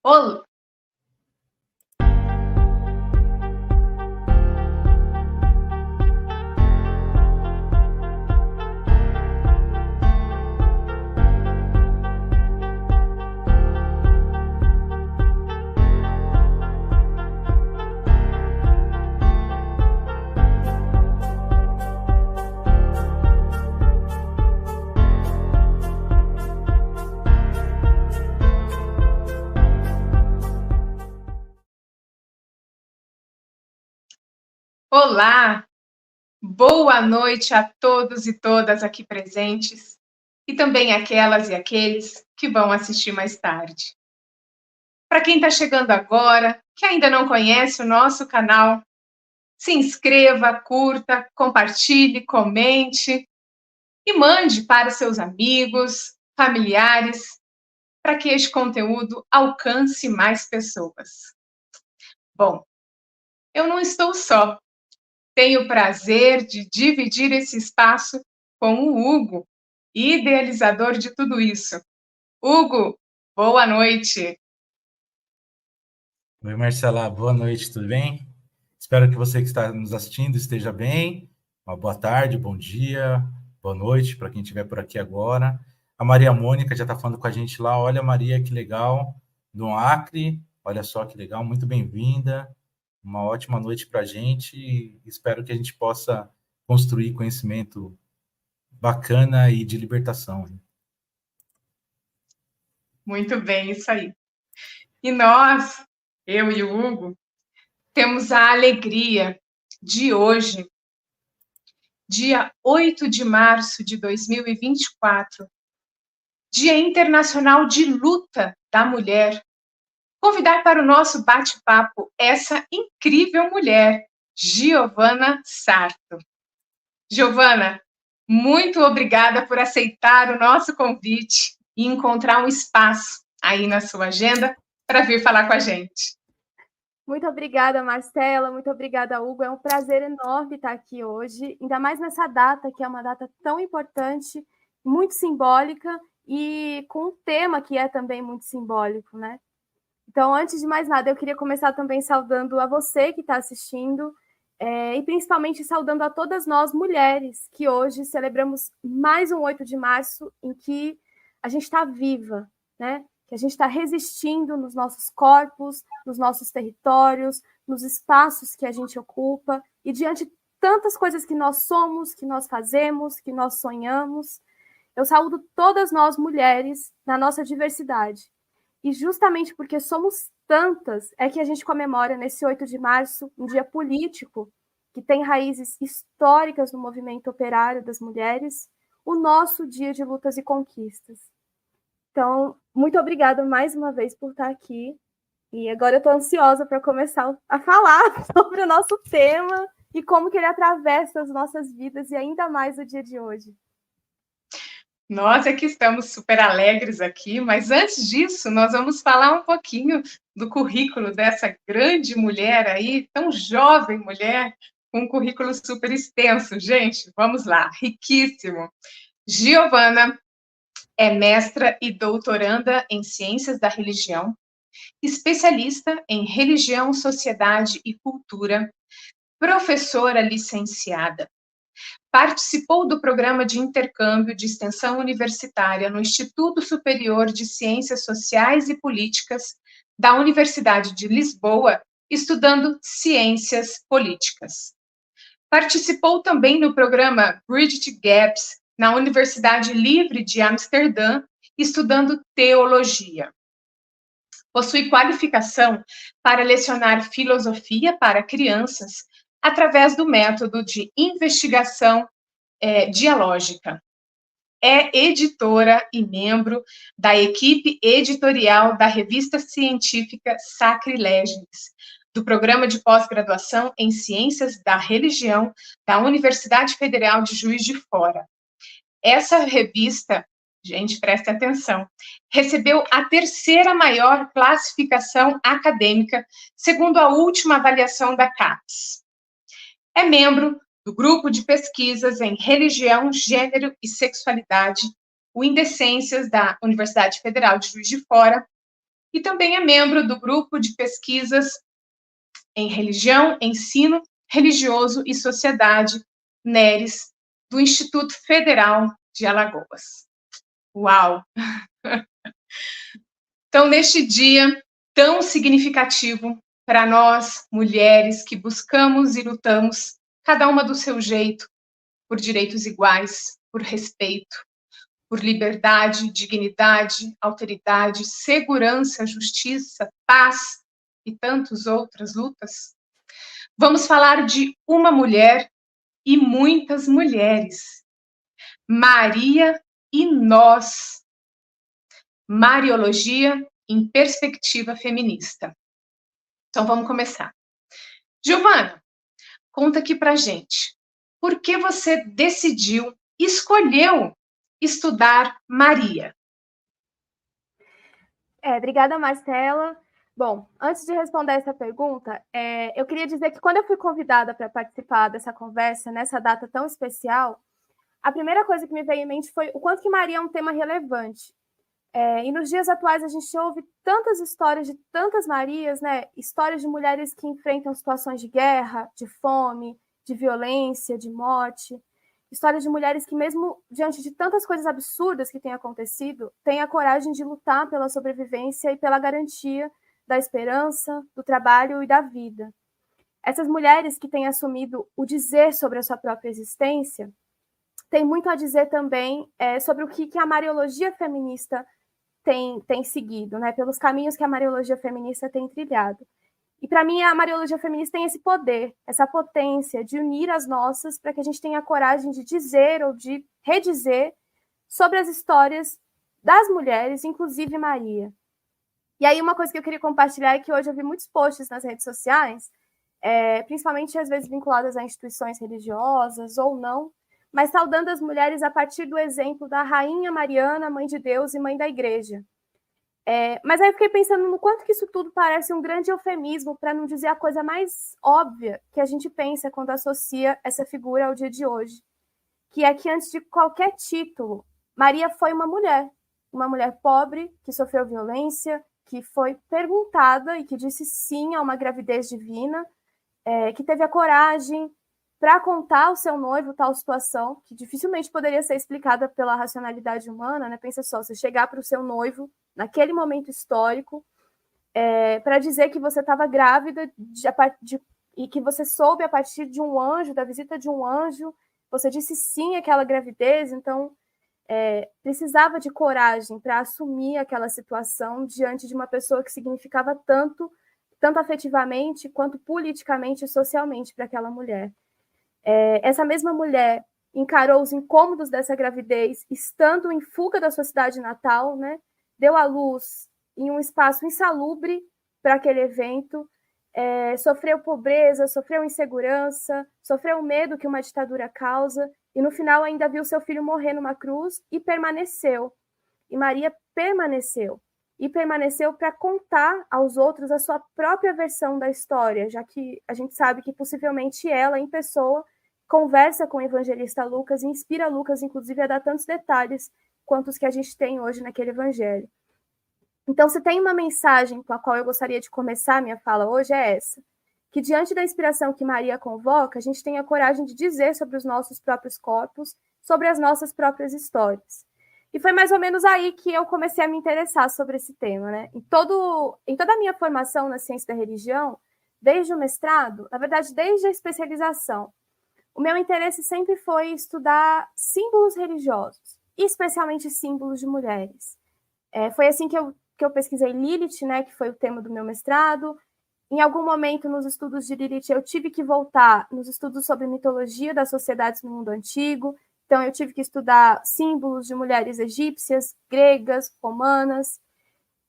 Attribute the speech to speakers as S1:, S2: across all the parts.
S1: Olá, olá, boa noite a todos e todas aqui presentes e também aquelas e aqueles que vão assistir mais tarde. Para quem está chegando agora, que ainda não conhece o nosso canal, se inscreva, curta, compartilhe, comente e mande para os seus amigos, familiares, para que este conteúdo alcance mais pessoas. Bom, eu não estou só. Tenho o prazer de dividir esse espaço com o Hugo, idealizador de tudo isso. Hugo, boa noite.
S2: Oi, Marcela, boa noite, tudo bem? Espero que você que está nos assistindo esteja bem. Uma boa tarde, bom dia, boa noite para quem estiver por aqui agora. A Maria Mônica já está falando com a gente lá. Olha, Maria, que legal, no Acre. Olha só que legal, muito bem-vinda. Uma ótima noite para a gente e espero que a gente possa construir conhecimento bacana e de libertação.
S1: Muito bem, isso aí. E nós, eu e o Hugo, temos a alegria de hoje, dia 8 de março de 2024, Dia Internacional de Luta da Mulher, convidar para o nosso bate-papo essa incrível mulher, Giovana Sarto. Giovana, muito obrigada por aceitar o nosso convite e encontrar um espaço aí na sua agenda para vir falar com a gente.
S3: Muito obrigada, Marcela, muito obrigada, Hugo. É um prazer enorme estar aqui hoje, ainda mais nessa data, que é uma data tão importante, muito simbólica e com um tema que é também muito simbólico, né? Então, antes de mais nada, eu queria começar também saudando a você que está assistindo e principalmente saudando a todas nós, mulheres, que hoje celebramos mais um 8 de março em que a gente está viva, né? Que a gente está resistindo nos nossos corpos, nos nossos territórios, nos espaços que a gente ocupa e diante de tantas coisas que nós somos, que nós fazemos, que nós sonhamos. Eu saúdo todas nós, mulheres, na nossa diversidade. E justamente porque somos tantas, é que a gente comemora nesse 8 de março um dia político que tem raízes históricas no movimento operário das mulheres, o nosso dia de lutas e conquistas. Então, muito obrigada mais uma vez por estar aqui. E agora eu estou ansiosa para começar a falar sobre o nosso tema e como que ele atravessa as nossas vidas e ainda mais o dia de hoje.
S1: Nós é que estamos super alegres aqui, mas antes disso, nós vamos falar um pouquinho do currículo dessa grande mulher aí, tão jovem mulher, com um currículo super extenso. Gente, vamos lá, riquíssimo. Giovana é mestra e doutoranda em Ciências da Religião, especialista em Religião, Sociedade e Cultura, professora licenciada. Participou do programa de intercâmbio de extensão universitária no Instituto Superior de Ciências Sociais e Políticas da Universidade de Lisboa, estudando ciências políticas. Participou também no programa Bridge Gaps na Universidade Livre de Amsterdã, estudando teologia. Possui qualificação para lecionar filosofia para crianças através do método de investigação dialógica. É editora e membro da equipe editorial da revista científica Sacrileges, do programa de pós-graduação em Ciências da Religião da Universidade Federal de Juiz de Fora. Essa revista, gente, preste atenção, recebeu a terceira maior classificação acadêmica, segundo a última avaliação da CAPES. É membro do grupo de pesquisas em religião, gênero e sexualidade, o Indecências da Universidade Federal de Juiz de Fora, e também é membro do grupo de pesquisas em religião, ensino religioso e sociedade, NERES, do Instituto Federal de Alagoas. Uau! Então, neste dia tão significativo para nós, mulheres, que buscamos e lutamos, cada uma do seu jeito, por direitos iguais, por respeito, por liberdade, dignidade, alteridade, segurança, justiça, paz e tantas outras lutas, vamos falar de uma mulher e muitas mulheres. Maria e nós. Mariologia em perspectiva feminista. Então, vamos começar. Giovana, conta aqui pra gente. Por que você escolheu estudar Maria?
S3: Obrigada, Marcela. Bom, antes de responder essa pergunta, eu queria dizer que quando eu fui convidada para participar dessa conversa, nessa data tão especial, a primeira coisa que me veio em mente foi o quanto que Maria é um tema relevante. E nos dias atuais a gente ouve tantas histórias de tantas Marias, né? Histórias de mulheres que enfrentam situações de guerra, de fome, de violência, de morte. Histórias de mulheres que, mesmo diante de tantas coisas absurdas que têm acontecido, têm a coragem de lutar pela sobrevivência e pela garantia da esperança, do trabalho e da vida. Essas mulheres que têm assumido o dizer sobre a sua própria existência têm muito a dizer também sobre o que a Mariologia feminista tem seguido, né? Pelos caminhos que a Mariologia feminista tem trilhado. E, para mim, a Mariologia feminista tem esse poder, essa potência de unir as nossas para que a gente tenha a coragem de dizer ou de redizer sobre as histórias das mulheres, inclusive Maria. E aí, uma coisa que eu queria compartilhar é que hoje eu vi muitos posts nas redes sociais, principalmente, às vezes, vinculadas a instituições religiosas ou não, mas saudando as mulheres a partir do exemplo da Rainha Mariana, Mãe de Deus e Mãe da Igreja. Mas aí eu fiquei pensando no quanto que isso tudo parece um grande eufemismo, para não dizer a coisa mais óbvia que a gente pensa quando associa essa figura ao dia de hoje, que é que antes de qualquer título, Maria foi uma mulher pobre, que sofreu violência, que foi perguntada e que disse sim a uma gravidez divina, que teve a coragem para contar ao seu noivo tal situação, que dificilmente poderia ser explicada pela racionalidade humana, né? Pensa só, você chegar para o seu noivo, naquele momento histórico, para dizer que você estava grávida e que você soube a partir de um anjo, da visita de um anjo, você disse sim àquela gravidez, então precisava de coragem para assumir aquela situação diante de uma pessoa que significava tanto afetivamente, quanto politicamente e socialmente para aquela mulher. Essa mesma mulher encarou os incômodos dessa gravidez, estando em fuga da sua cidade natal, né? Deu à luz em um espaço insalubre para aquele evento, sofreu pobreza, sofreu insegurança, sofreu o medo que uma ditadura causa, e no final ainda viu seu filho morrer numa cruz e permaneceu. E Maria permaneceu. E permaneceu para contar aos outros a sua própria versão da história, já que a gente sabe que possivelmente ela, em pessoa, conversa com o evangelista Lucas e inspira Lucas, inclusive, a dar tantos detalhes quanto os que a gente tem hoje naquele evangelho. Então, se tem uma mensagem com a qual eu gostaria de começar a minha fala hoje, é essa: que diante da inspiração que Maria convoca, a gente tenha a coragem de dizer sobre os nossos próprios corpos, sobre as nossas próprias histórias. E foi mais ou menos aí que eu comecei a me interessar sobre esse tema, né? Em toda a minha formação na ciência da religião, desde o mestrado, na verdade, desde a especialização, o meu interesse sempre foi estudar símbolos religiosos, especialmente símbolos de mulheres. Foi assim que eu pesquisei Lilith, né, que foi o tema do meu mestrado. Em algum momento, nos estudos de Lilith, eu tive que voltar nos estudos sobre mitologia das sociedades no mundo antigo. Então, eu tive que estudar símbolos de mulheres egípcias, gregas, romanas.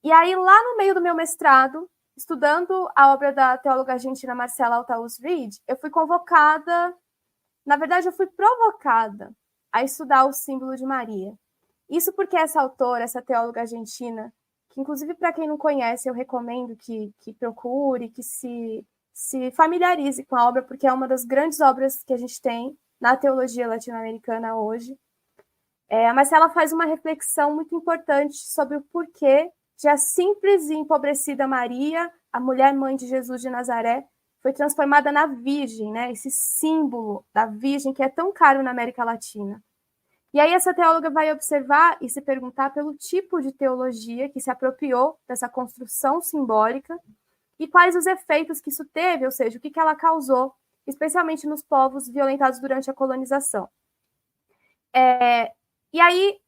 S3: E aí, lá no meio do meu mestrado, estudando a obra da teóloga argentina Marcela Altaús-Reed, eu fui convocada, na verdade, eu fui provocada a estudar o símbolo de Maria. Isso porque essa autora, essa teóloga argentina, que inclusive para quem não conhece, eu recomendo que procure, que se familiarize com a obra, porque é uma das grandes obras que a gente tem na teologia latino-americana hoje. A Marcela faz uma reflexão muito importante sobre o porquê a simples e empobrecida Maria, a mulher mãe de Jesus de Nazaré, foi transformada na Virgem, né? Esse símbolo da Virgem que é tão caro na América Latina. E aí essa teóloga vai observar e se perguntar pelo tipo de teologia que se apropriou dessa construção simbólica e quais os efeitos que isso teve, ou seja, o que ela causou, especialmente nos povos violentados durante a colonização. E aí,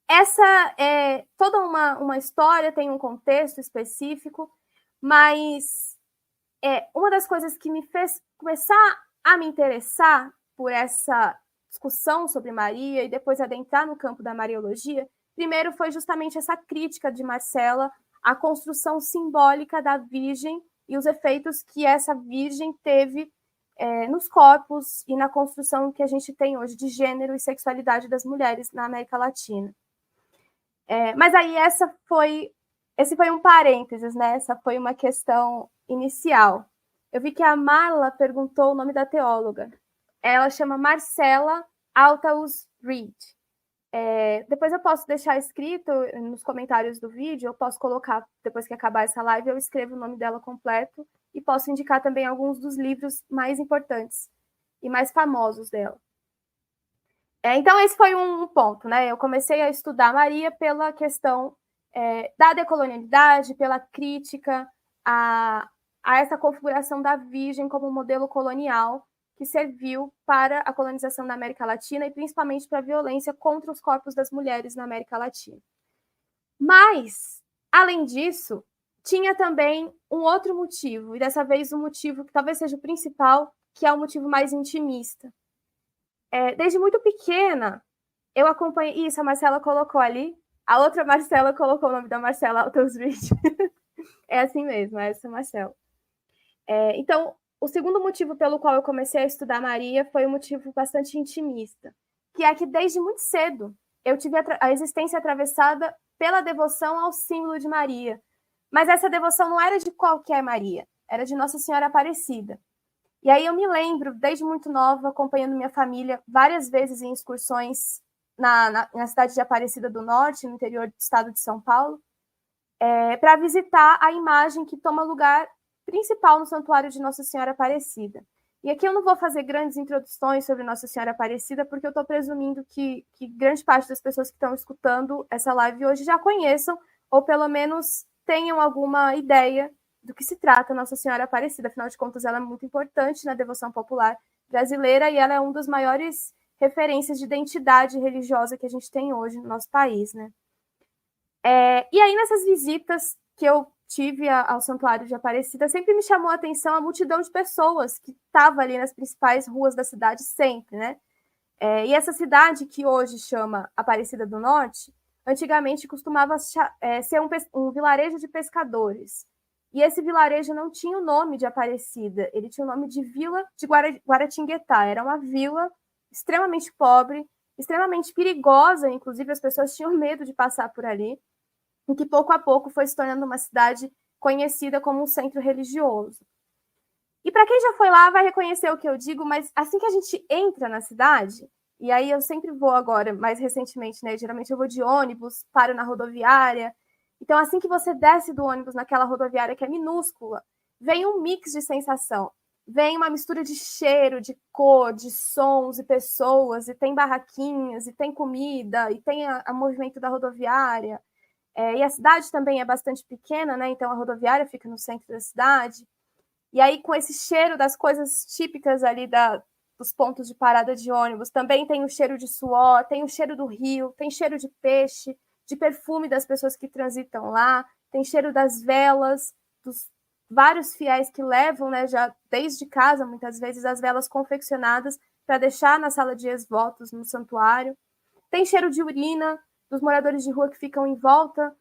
S3: essa é toda uma história, tem um contexto específico, mas uma das coisas que me fez começar a me interessar por essa discussão sobre Maria e depois adentrar no campo da Mariologia, primeiro foi justamente essa crítica de Marcela à construção simbólica da Virgem e os efeitos que essa Virgem teve nos corpos e na construção que a gente tem hoje de gênero e sexualidade das mulheres na América Latina. Mas aí esse foi um parênteses, né? Essa foi uma questão inicial. Eu vi que a Marla perguntou o nome da teóloga. Ela chama Marcela Altaus Reed. Depois eu posso deixar escrito nos comentários do vídeo, eu posso colocar, depois que acabar essa live, eu escrevo o nome dela completo e posso indicar também alguns dos livros mais importantes e mais famosos dela. Então, esse foi um ponto, né? Eu comecei a estudar Maria pela questão da decolonialidade, pela crítica a essa configuração da Virgem como modelo colonial que serviu para a colonização da América Latina e principalmente para a violência contra os corpos das mulheres na América Latina. Mas, além disso, tinha também um outro motivo, e dessa vez um motivo que talvez seja o principal, que é o motivo mais intimista. Desde muito pequena, eu acompanhei... Isso, a Marcela colocou ali. A outra Marcela colocou o nome da Marcela Altaus Reed. É assim mesmo, é essa Marcela. Então, o segundo motivo pelo qual eu comecei a estudar Maria foi um motivo bastante intimista, que é que desde muito cedo eu tive a existência atravessada pela devoção ao símbolo de Maria. Mas essa devoção não era de qualquer Maria, era de Nossa Senhora Aparecida. E aí eu me lembro, desde muito nova, acompanhando minha família várias vezes em excursões na cidade de Aparecida do Norte, no interior do estado de São Paulo, para visitar a imagem que toma lugar principal no Santuário de Nossa Senhora Aparecida. E aqui eu não vou fazer grandes introduções sobre Nossa Senhora Aparecida, porque eu estou presumindo que grande parte das pessoas que estão escutando essa live hoje já conheçam, ou pelo menos tenham alguma ideia do que se trata Nossa Senhora Aparecida. Afinal de contas, ela é muito importante na devoção popular brasileira e ela é uma das maiores referências de identidade religiosa que a gente tem hoje no nosso país, né? E aí, nessas visitas que eu tive ao Santuário de Aparecida, sempre me chamou a atenção a multidão de pessoas que estava ali nas principais ruas da cidade sempre, né? E essa cidade que hoje chama Aparecida do Norte, antigamente costumava ser um vilarejo de pescadores. E esse vilarejo não tinha o nome de Aparecida, ele tinha o nome de Vila de Guaratinguetá. Era uma vila extremamente pobre, extremamente perigosa, inclusive as pessoas tinham medo de passar por ali, e que pouco a pouco foi se tornando uma cidade conhecida como um centro religioso. E para quem já foi lá vai reconhecer o que eu digo, mas assim que a gente entra na cidade, e aí eu sempre vou agora, mais recentemente, né? Geralmente eu vou de ônibus, paro na rodoviária. Então, assim que você desce do ônibus naquela rodoviária que é minúscula, vem um mix de sensação. Vem uma mistura de cheiro, de cor, de sons e pessoas, e tem barraquinhas, e tem comida, e tem o movimento da rodoviária. E a cidade também é bastante pequena, né? Então a rodoviária fica no centro da cidade. E aí, com esse cheiro das coisas típicas ali dos pontos de parada de ônibus, também tem o cheiro de suor, tem o cheiro do rio, tem cheiro de peixe, de perfume das pessoas que transitam lá, tem cheiro das velas, dos vários fiéis que levam, né, já desde casa, muitas vezes, as velas confeccionadas para deixar na sala de ex-votos no santuário. Tem cheiro de urina dos moradores de rua que ficam em volta,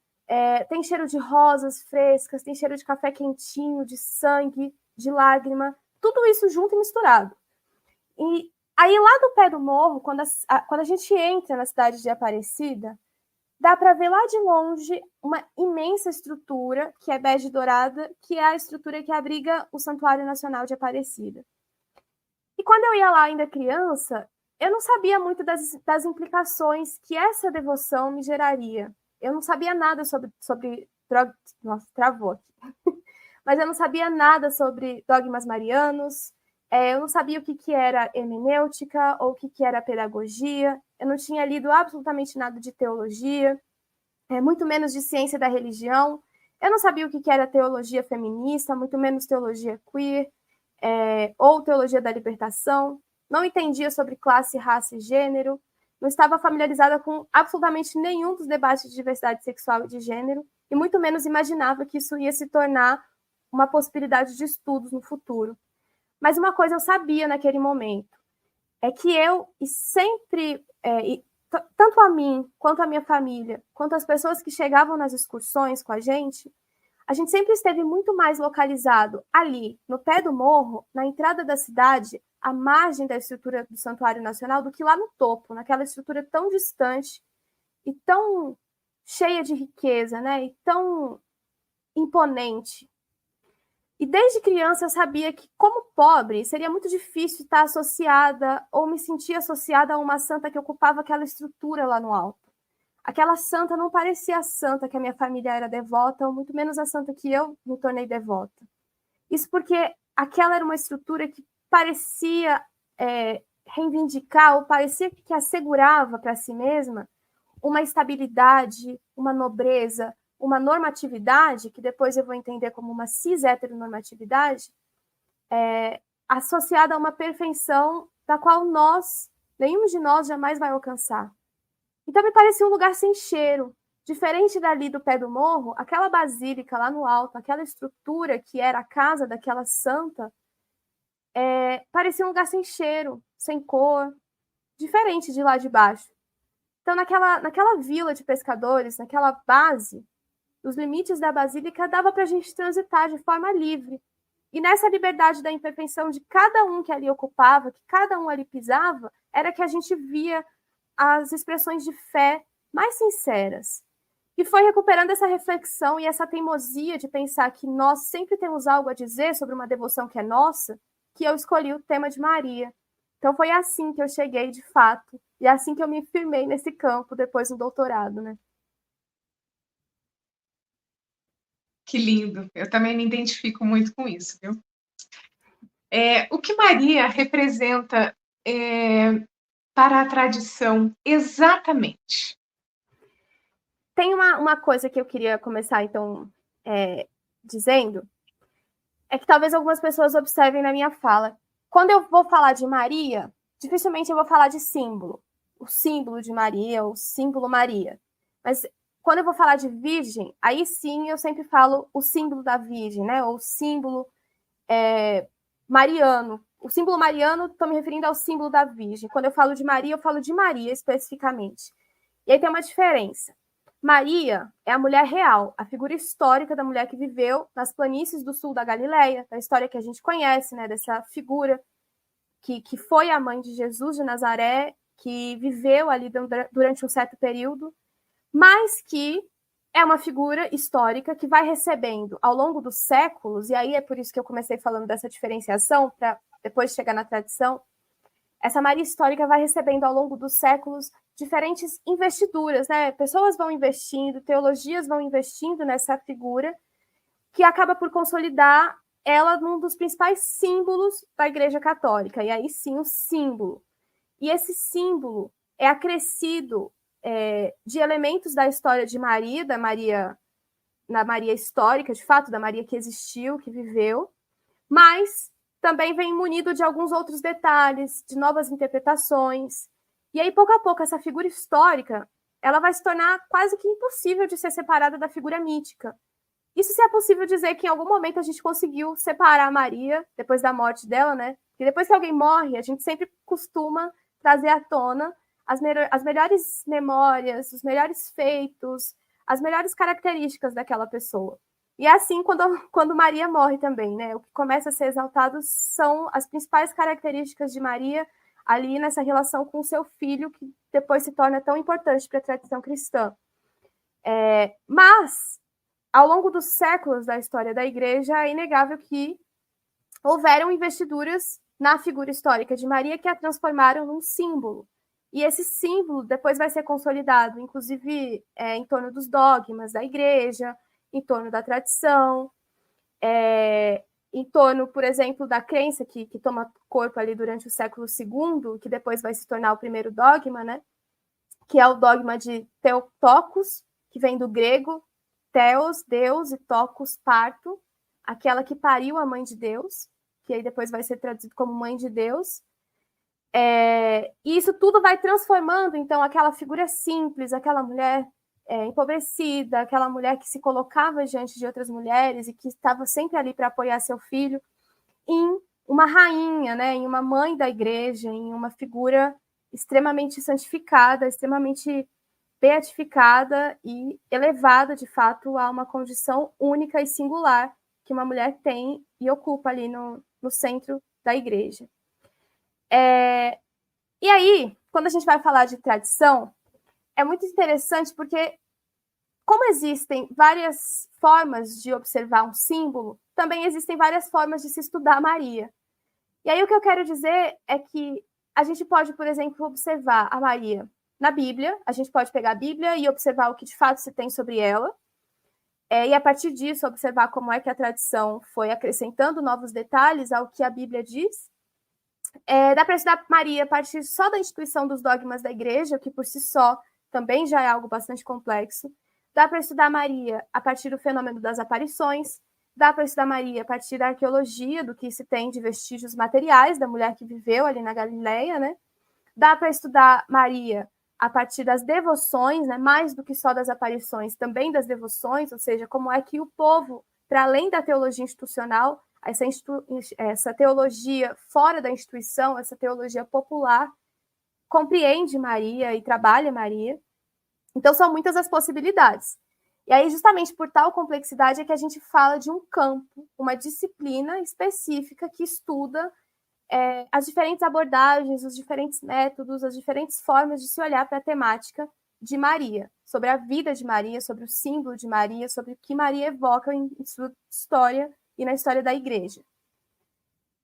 S3: tem cheiro de rosas frescas, tem cheiro de café quentinho, de sangue, de lágrima, tudo isso junto e misturado. E aí, lá do pé do morro, quando a gente entra na cidade de Aparecida, dá para ver lá de longe uma imensa estrutura, que é bege dourada, que é a estrutura que abriga o Santuário Nacional de Aparecida. E quando eu ia lá ainda criança, eu não sabia muito das implicações que essa devoção me geraria. Eu não sabia nada sobre Nossa, travou aqui. Mas eu não sabia nada sobre dogmas marianos, eu não sabia o que era hermenêutica ou o que era pedagogia, eu não tinha lido absolutamente nada de teologia, muito menos de ciência da religião, eu não sabia o que era teologia feminista, muito menos teologia queer, ou teologia da libertação, não entendia sobre classe, raça e gênero, não estava familiarizada com absolutamente nenhum dos debates de diversidade sexual e de gênero, e muito menos imaginava que isso ia se tornar uma possibilidade de estudos no futuro. Mas uma coisa eu sabia naquele momento, é que eu sempre, tanto a mim, quanto a minha família, quanto as pessoas que chegavam nas excursões com a gente sempre esteve muito mais localizado ali, no pé do morro, na entrada da cidade, à margem da estrutura do Santuário Nacional, do que lá no topo, naquela estrutura tão distante e tão cheia de riqueza, né? E tão imponente. E desde criança eu sabia que, como pobre, seria muito difícil estar associada ou me sentir associada a uma santa que ocupava aquela estrutura lá no alto. Aquela santa não parecia a santa que a minha família era devota, ou muito menos a santa que eu me tornei devota. Isso porque aquela era uma estrutura que parecia reivindicar, ou parecia que assegurava para si mesma uma estabilidade, uma nobreza, uma normatividade, que depois eu vou entender como uma cis-heteronormatividade, associada a uma perfeição da qual nenhum de nós jamais vai alcançar. Então me parecia um lugar sem cheiro, diferente dali do pé do morro, aquela basílica lá no alto, aquela estrutura que era a casa daquela santa, parecia um lugar sem cheiro, sem cor, diferente de lá de baixo. Então naquela vila de pescadores, naquela base, os limites da basílica dava para a gente transitar de forma livre. E nessa liberdade da imperfeição de cada um que ali ocupava, que cada um ali pisava, era que a gente via as expressões de fé mais sinceras. E foi recuperando essa reflexão e essa teimosia de pensar que nós sempre temos algo a dizer sobre uma devoção que é nossa, que eu escolhi o tema de Maria. Então foi assim que eu cheguei, de fato, e é assim que eu me firmei nesse campo depois do doutorado, né?
S1: Que lindo, eu também me identifico muito com isso, viu? O que Maria representa para a tradição exatamente?
S3: Tem uma coisa que eu queria começar, então, dizendo, é que talvez algumas pessoas observem na minha fala. Quando eu vou falar de Maria, dificilmente eu vou falar de símbolo. O símbolo de Maria, o símbolo Maria. Mas quando eu vou falar de virgem, aí sim eu sempre falo o símbolo da virgem, né? Ou o símbolo mariano. O símbolo mariano, estou me referindo ao símbolo da virgem. Quando eu falo de Maria, eu falo de Maria especificamente. E aí tem uma diferença. Maria é a mulher real, a figura histórica da mulher que viveu nas planícies do sul da Galileia, da história que a gente conhece, né? Dessa figura que foi a mãe de Jesus de Nazaré, que viveu ali durante um certo período, mas que é uma figura histórica que vai recebendo ao longo dos séculos, e aí é por isso que eu comecei falando dessa diferenciação, para depois chegar na tradição. Essa Maria histórica vai recebendo ao longo dos séculos diferentes investiduras, né? Pessoas vão investindo, teologias vão investindo nessa figura, que acaba por consolidar ela num dos principais símbolos da Igreja Católica, e aí sim o símbolo. E esse símbolo é acrescido de elementos da história de Maria, da Maria histórica, de fato, da Maria que existiu, que viveu, mas também vem munido de alguns outros detalhes, de novas interpretações. E aí, pouco a pouco, essa figura histórica ela vai se tornar quase que impossível de ser separada da figura mítica. Isso se é possível dizer que em algum momento a gente conseguiu separar a Maria, depois da morte dela, né? E depois que alguém morre, a gente sempre costuma trazer à tona as melhores memórias, os melhores feitos, as melhores características daquela pessoa. E é assim quando Maria morre também, né? O que começa a ser exaltado são as principais características de Maria ali nessa relação com o seu filho, que depois se torna tão importante para a tradição cristã. Mas, ao longo dos séculos da história da Igreja, é inegável que houveram investiduras na figura histórica de Maria que a transformaram num símbolo. E esse símbolo depois vai ser consolidado, inclusive em torno dos dogmas da Igreja, em torno da tradição, em torno, por exemplo, da crença que toma corpo ali durante o século II, que depois vai se tornar o primeiro dogma, né? Que é o dogma de Theotokos, que vem do grego Theos, Deus, e Tokos, parto, aquela que pariu a mãe de Deus, que aí depois vai ser traduzido como mãe de Deus. E isso tudo vai transformando, então, aquela figura simples, aquela mulher empobrecida, aquela mulher que se colocava diante de outras mulheres e que estava sempre ali para apoiar seu filho, em uma rainha, né, em uma mãe da igreja, em uma figura extremamente santificada, extremamente beatificada e elevada, de fato, a uma condição única e singular que uma mulher tem e ocupa ali no centro da igreja. E aí, quando a gente vai falar de tradição, é muito interessante porque, como existem várias formas de observar um símbolo, também existem várias formas de se estudar Maria. E aí o que eu quero dizer é que a gente pode, por exemplo, observar a Maria na Bíblia, a gente pode pegar a Bíblia e observar o que de fato se tem sobre ela, e a partir disso observar como é que a tradição foi acrescentando novos detalhes ao que a Bíblia diz. Dá para estudar Maria a partir só da instituição dos dogmas da igreja, que por si só também já é algo bastante complexo. Dá para estudar Maria a partir do fenômeno das aparições. Dá para estudar Maria a partir da arqueologia, do que se tem de vestígios materiais da mulher que viveu ali na Galileia, né? Dá para estudar Maria a partir das devoções, né? Mais do que só das aparições, também das devoções, ou seja, como é que o povo, para além da teologia institucional, essa teologia fora da instituição, essa teologia popular, compreende Maria e trabalha Maria. Então, são muitas as possibilidades. E aí, justamente por tal complexidade, é que a gente fala de um campo, uma disciplina específica que estuda as diferentes abordagens, os diferentes métodos, as diferentes formas de se olhar para a temática de Maria, sobre a vida de Maria, sobre o símbolo de Maria, sobre o que Maria evoca em sua história e na história da igreja.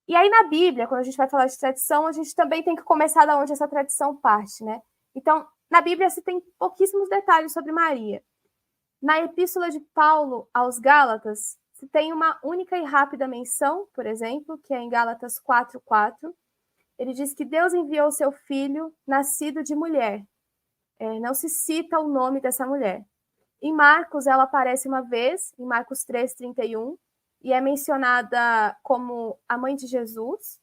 S3: E aí, na Bíblia, quando a gente vai falar de tradição, a gente também tem que começar da onde essa tradição parte, né? Então, na Bíblia se tem pouquíssimos detalhes sobre Maria. Na Epístola de Paulo aos Gálatas, se tem uma única e rápida menção, por exemplo, que é em Gálatas 4:4. Ele diz que Deus enviou seu filho nascido de mulher. Não se cita o nome dessa mulher. Em Marcos, ela aparece uma vez, em Marcos 3:31, e é mencionada como a mãe de Jesus,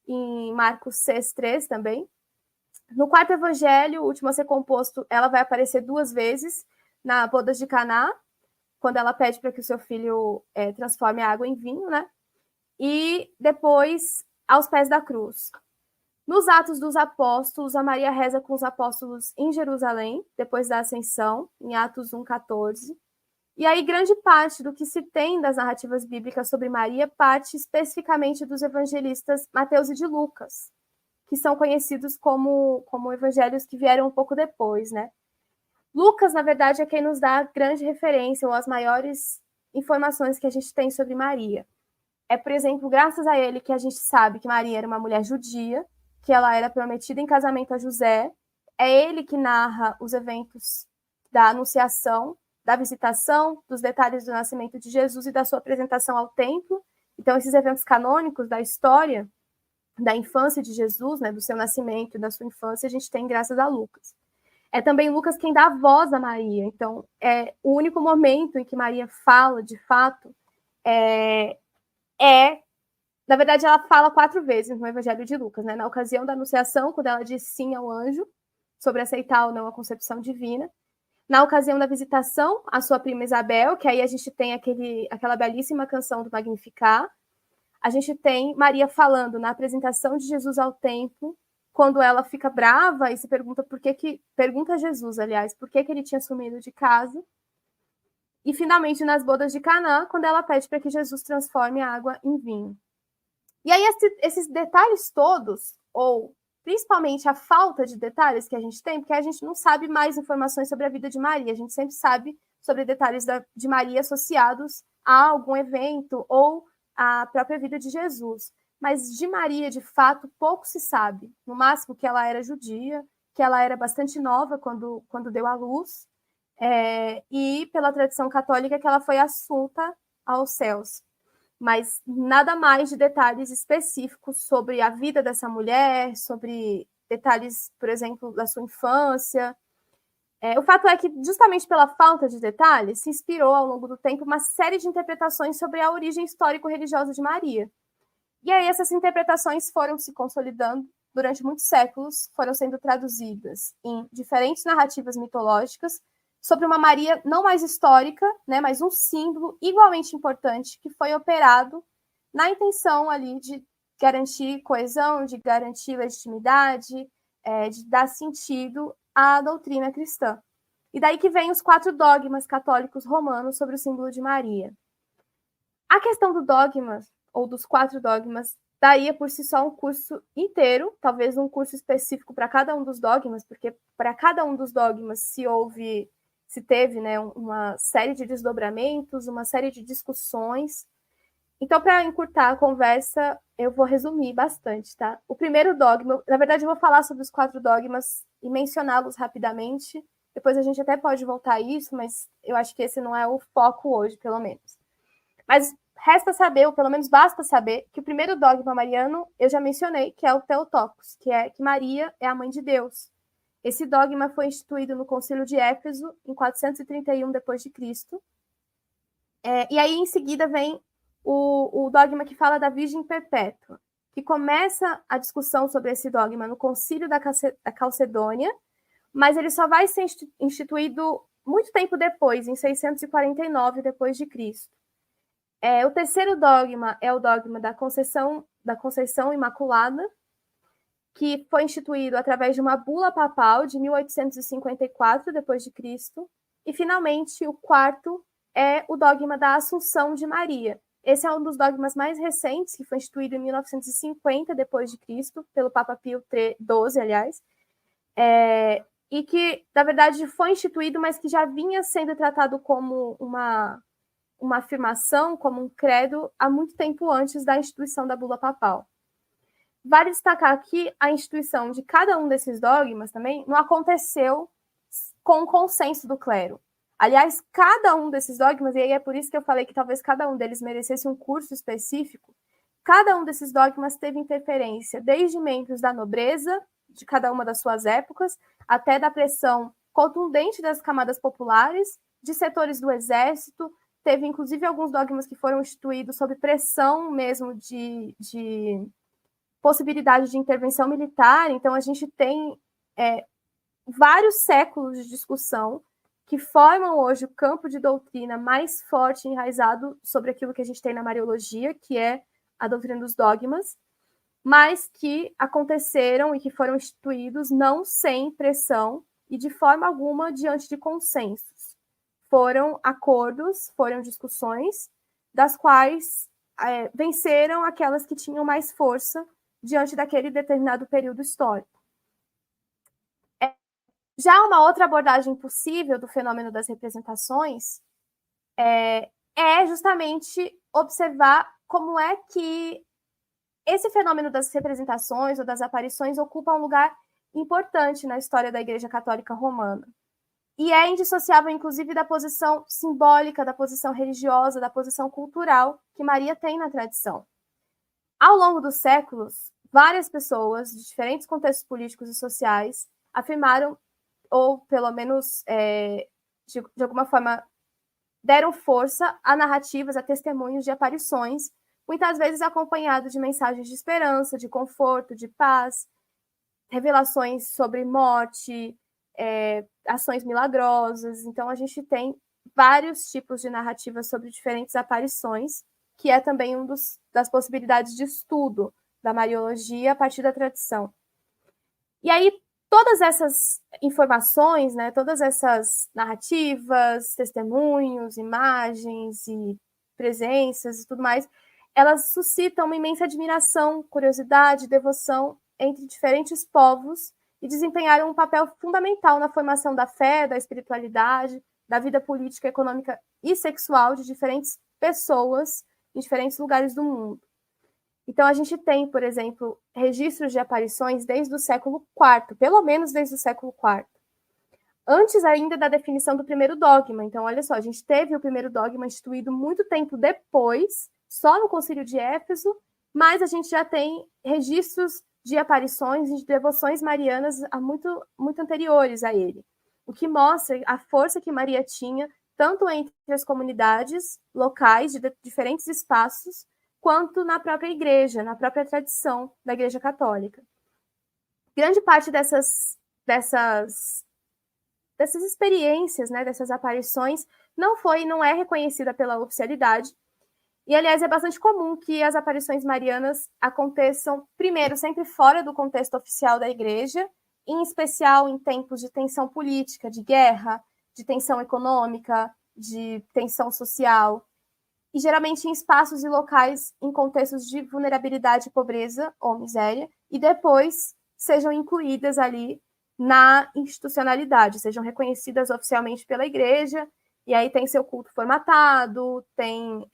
S3: em Marcos 6:3 também. No quarto evangelho, o último a ser composto, ela vai aparecer 2 vezes, na bodas de Caná, quando ela pede para que o seu filho transforme a água em vinho, né? E depois, aos pés da cruz. Nos Atos dos Apóstolos, a Maria reza com os apóstolos em Jerusalém, depois da ascensão, em Atos 1:14. E aí, grande parte do que se tem das narrativas bíblicas sobre Maria parte especificamente dos evangelistas Mateus e de Lucas, que são conhecidos como evangelhos que vieram um pouco depois, né? Lucas, na verdade, é quem nos dá a grande referência ou as maiores informações que a gente tem sobre Maria. Por exemplo, graças a ele que a gente sabe que Maria era uma mulher judia, que ela era prometida em casamento a José. É ele que narra os eventos da anunciação, da visitação, dos detalhes do nascimento de Jesus e da sua apresentação ao templo. Então, esses eventos canônicos da história da infância de Jesus, né, do seu nascimento e da sua infância, a gente tem graças a Lucas. É também Lucas quem dá voz a Maria. Então, o único momento em que Maria fala, de fato, na verdade, ela fala 4 vezes no Evangelho de Lucas, né? Na ocasião da anunciação, quando ela diz sim ao anjo, sobre aceitar ou não a concepção divina. Na ocasião da visitação, a sua prima Isabel, que aí a gente tem aquela belíssima canção do Magnificat. A gente tem Maria falando na apresentação de Jesus ao templo, quando ela fica brava e se pergunta pergunta a Jesus, aliás, por que ele tinha sumido de casa. E, finalmente, nas bodas de Caná, quando ela pede para que Jesus transforme a água em vinho. E aí, esses detalhes todos, ou principalmente a falta de detalhes que a gente tem, porque a gente não sabe mais informações sobre a vida de Maria, a gente sempre sabe sobre detalhes de Maria associados a algum evento ou à própria vida de Jesus. Mas de Maria, de fato, pouco se sabe. No máximo que ela era judia, que ela era bastante nova quando deu à luz, e pela tradição católica que ela foi assunta aos céus. Mas nada mais de detalhes específicos sobre a vida dessa mulher, sobre detalhes, por exemplo, da sua infância. O fato é que, justamente pela falta de detalhes, se inspirou ao longo do tempo uma série de interpretações sobre a origem histórico-religiosa de Maria. E aí essas interpretações foram se consolidando durante muitos séculos, foram sendo traduzidas em diferentes narrativas mitológicas sobre uma Maria não mais histórica, né, mas um símbolo igualmente importante que foi operado na intenção ali de garantir coesão, de garantir legitimidade, de dar sentido à doutrina cristã. E daí que vem os 4 dogmas católicos romanos sobre o símbolo de Maria. A questão do dogma, ou dos 4 dogmas, daria por si só um curso inteiro, talvez um curso específico para cada um dos dogmas, porque para cada um dos dogmas se teve, né, uma série de desdobramentos, uma série de discussões. Então, para encurtar a conversa, eu vou resumir bastante, tá? O primeiro dogma, na verdade, eu vou falar sobre os 4 dogmas e mencioná-los rapidamente. Depois a gente até pode voltar a isso, mas eu acho que esse não é o foco hoje, pelo menos. Mas resta saber, ou pelo menos basta saber, que o primeiro dogma mariano eu já mencionei, que é o Theotokos, que é que Maria é a mãe de Deus. Esse dogma foi instituído no Concílio de Éfeso, em 431 d.C. E aí, em seguida, vem o dogma que fala da Virgem Perpétua, que começa a discussão sobre esse dogma no Concílio da Calcedônia, mas ele só vai ser instituído muito tempo depois, em 649 d.C. O terceiro dogma é o dogma da Conceição Imaculada, que foi instituído através de uma bula papal de 1854 d.C. E, finalmente, o quarto é o dogma da Assunção de Maria. Esse é um dos dogmas mais recentes, que foi instituído em 1950 d.C., pelo Papa Pio XII, aliás, e que, na verdade, foi instituído, mas que já vinha sendo tratado como uma afirmação, como um credo, há muito tempo antes da instituição da bula papal. Vale destacar que a instituição de cada um desses dogmas também não aconteceu com o consenso do clero. Aliás, cada um desses dogmas, e aí é por isso que eu falei que talvez cada um deles merecesse um curso específico, cada um desses dogmas teve interferência desde membros da nobreza, de cada uma das suas épocas, até da pressão contundente das camadas populares, de setores do exército. Teve, inclusive, alguns dogmas que foram instituídos sob pressão mesmo de possibilidade de intervenção militar. Então, a gente tem vários séculos de discussão que formam hoje o campo de doutrina mais forte e enraizado sobre aquilo que a gente tem na Mariologia, que é a doutrina dos dogmas, mas que aconteceram e que foram instituídos não sem pressão e de forma alguma diante de consensos. Foram acordos, foram discussões, das quais venceram aquelas que tinham mais força diante daquele determinado período histórico. Já uma outra abordagem possível do fenômeno das representações é justamente observar como é que esse fenômeno das representações ou das aparições ocupa um lugar importante na história da Igreja Católica Romana. E é indissociável, inclusive, da posição simbólica, da posição religiosa, da posição cultural que Maria tem na tradição. Ao longo dos séculos, várias pessoas de diferentes contextos políticos e sociais afirmaram, ou pelo menos, de alguma forma, deram força a narrativas, a testemunhos de aparições, muitas vezes acompanhados de mensagens de esperança, de conforto, de paz, revelações sobre morte, ações milagrosas. Então, a gente tem vários tipos de narrativas sobre diferentes aparições, que é também das possibilidades de estudo da Mariologia a partir da tradição. E aí, todas essas informações, né, todas essas narrativas, testemunhos, imagens e presenças e tudo mais, elas suscitam uma imensa admiração, curiosidade, devoção entre diferentes povos e desempenharam um papel fundamental na formação da fé, da espiritualidade, da vida política, econômica e sexual de diferentes pessoas em diferentes lugares do mundo. Então, a gente tem, por exemplo, registros de aparições desde o século IV, pelo menos desde o século IV. antes ainda da definição do primeiro dogma. Então, olha só, a gente teve o primeiro dogma instituído muito tempo depois, só no Concílio de Éfeso, mas a gente já tem registros de aparições e de devoções marianas muito, muito anteriores a ele, o que mostra a força que Maria tinha, tanto entre as comunidades locais de diferentes espaços, quanto na própria igreja, na própria tradição da Igreja Católica. Grande parte dessas experiências, né, dessas aparições, não é reconhecida pela oficialidade. E, aliás, é bastante comum que as aparições marianas aconteçam, primeiro, sempre fora do contexto oficial da igreja, em especial em tempos de tensão política, de guerra, de tensão econômica, de tensão social, e geralmente em espaços e locais em contextos de vulnerabilidade, pobreza ou miséria, e depois sejam incluídas ali na institucionalidade, sejam reconhecidas oficialmente pela igreja, e aí tem seu culto formatado, tem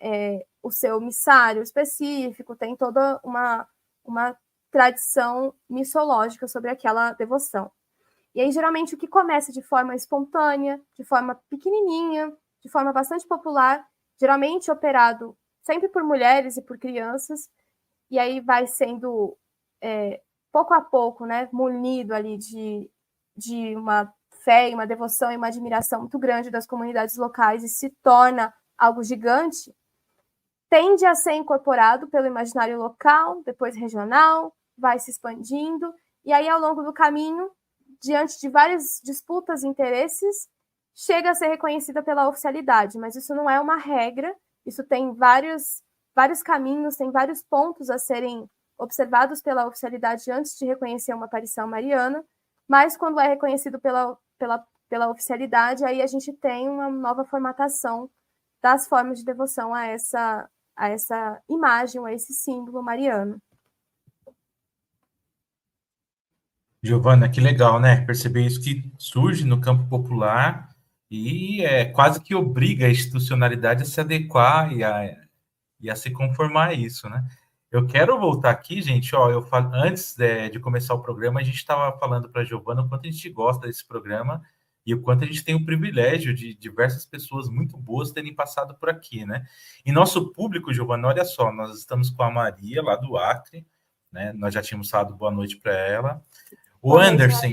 S3: o seu missário específico, tem toda uma tradição missológica sobre aquela devoção. E aí, geralmente, o que começa de forma espontânea, de forma pequenininha, de forma bastante popular, geralmente operado sempre por mulheres e por crianças, e aí vai sendo, pouco a pouco, né, munido ali de uma fé, uma devoção e uma admiração muito grande das comunidades locais e se torna algo gigante, tende a ser incorporado pelo imaginário local, depois regional, vai se expandindo, e aí, ao longo do caminho, diante de várias disputas e interesses, chega a ser reconhecida pela oficialidade, mas isso não é uma regra, isso tem vários caminhos, tem vários pontos a serem observados pela oficialidade antes de reconhecer uma aparição mariana, mas quando é reconhecido pela oficialidade, aí a gente tem uma nova formatação das formas de devoção a essa imagem, a esse símbolo mariano.
S2: Giovana, que legal, né? Perceber isso que surge no campo popular e quase que obriga a institucionalidade a se adequar e a se conformar a isso, né? Eu quero voltar aqui, gente, antes de começar o programa, a gente estava falando para a Giovana o quanto a gente gosta desse programa e o quanto a gente tem o privilégio de diversas pessoas muito boas terem passado por aqui, né? E nosso público, Giovana, olha só, nós estamos com a Maria, lá do Acre, né? Nós já tínhamos falado boa noite para ela. O Anderson,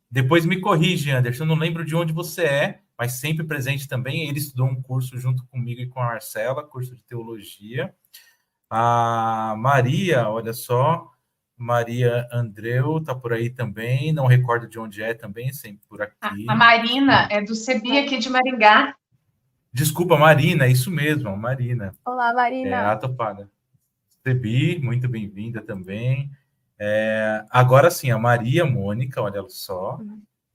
S2: depois me corrige, Anderson, eu não lembro de onde você é, mas sempre presente também. Ele estudou um curso junto comigo e com a Marcela, curso de teologia. A Maria, olha só, Maria Andreu está por aí também, não recordo de onde é também, sempre por aqui.
S1: A Marina é do CEBI aqui de Maringá.
S2: Desculpa, Marina, é isso mesmo, Marina.
S3: Olá, Marina.
S2: A topada. CEBI, muito bem-vinda também. Agora sim, a Maria Mônica, olha só,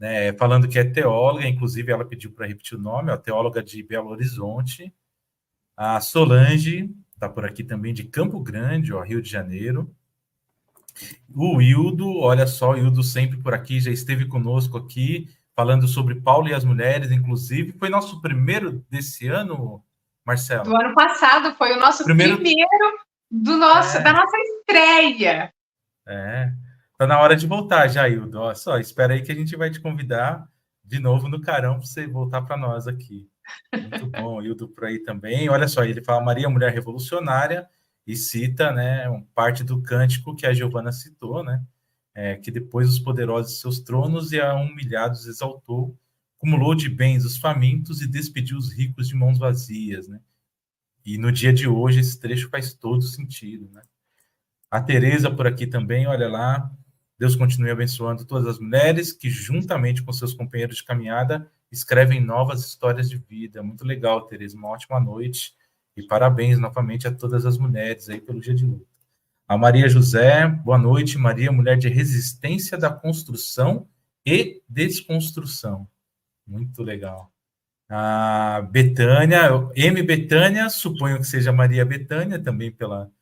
S2: né, falando que é teóloga, inclusive ela pediu para repetir o nome, teóloga de Belo Horizonte. A Solange está por aqui também, de Campo Grande, Rio de Janeiro. O Hildo, olha só, o Hildo sempre por aqui, já esteve conosco aqui, falando sobre Paulo e as mulheres, inclusive. Foi nosso primeiro desse ano, Marcelo?
S1: Do ano passado, foi o nosso primeiro da nossa estreia.
S2: Tá na hora de voltar já, Hildo. Olha só, espera aí que a gente vai te convidar de novo no Carão para você voltar para nós aqui. Muito bom, Hildo por aí também. Olha só, ele fala Maria, mulher revolucionária, e cita, né, parte do cântico que a Giovana citou, né, que depois os poderosos de seus tronos e a humilhados exaltou, acumulou de bens os famintos e despediu os ricos de mãos vazias, né? E no dia de hoje esse trecho faz todo sentido, né? A Tereza por aqui também, olha lá. Deus continue abençoando todas as mulheres que, juntamente com seus companheiros de caminhada, escrevem novas histórias de vida. Muito legal, Tereza. Uma ótima noite. E parabéns novamente a todas as mulheres aí pelo dia de luta. A Maria José, boa noite. Maria, mulher de resistência da construção e desconstrução. Muito legal. A Betânia, M. Betânia, suponho que seja Maria Betânia, também pelo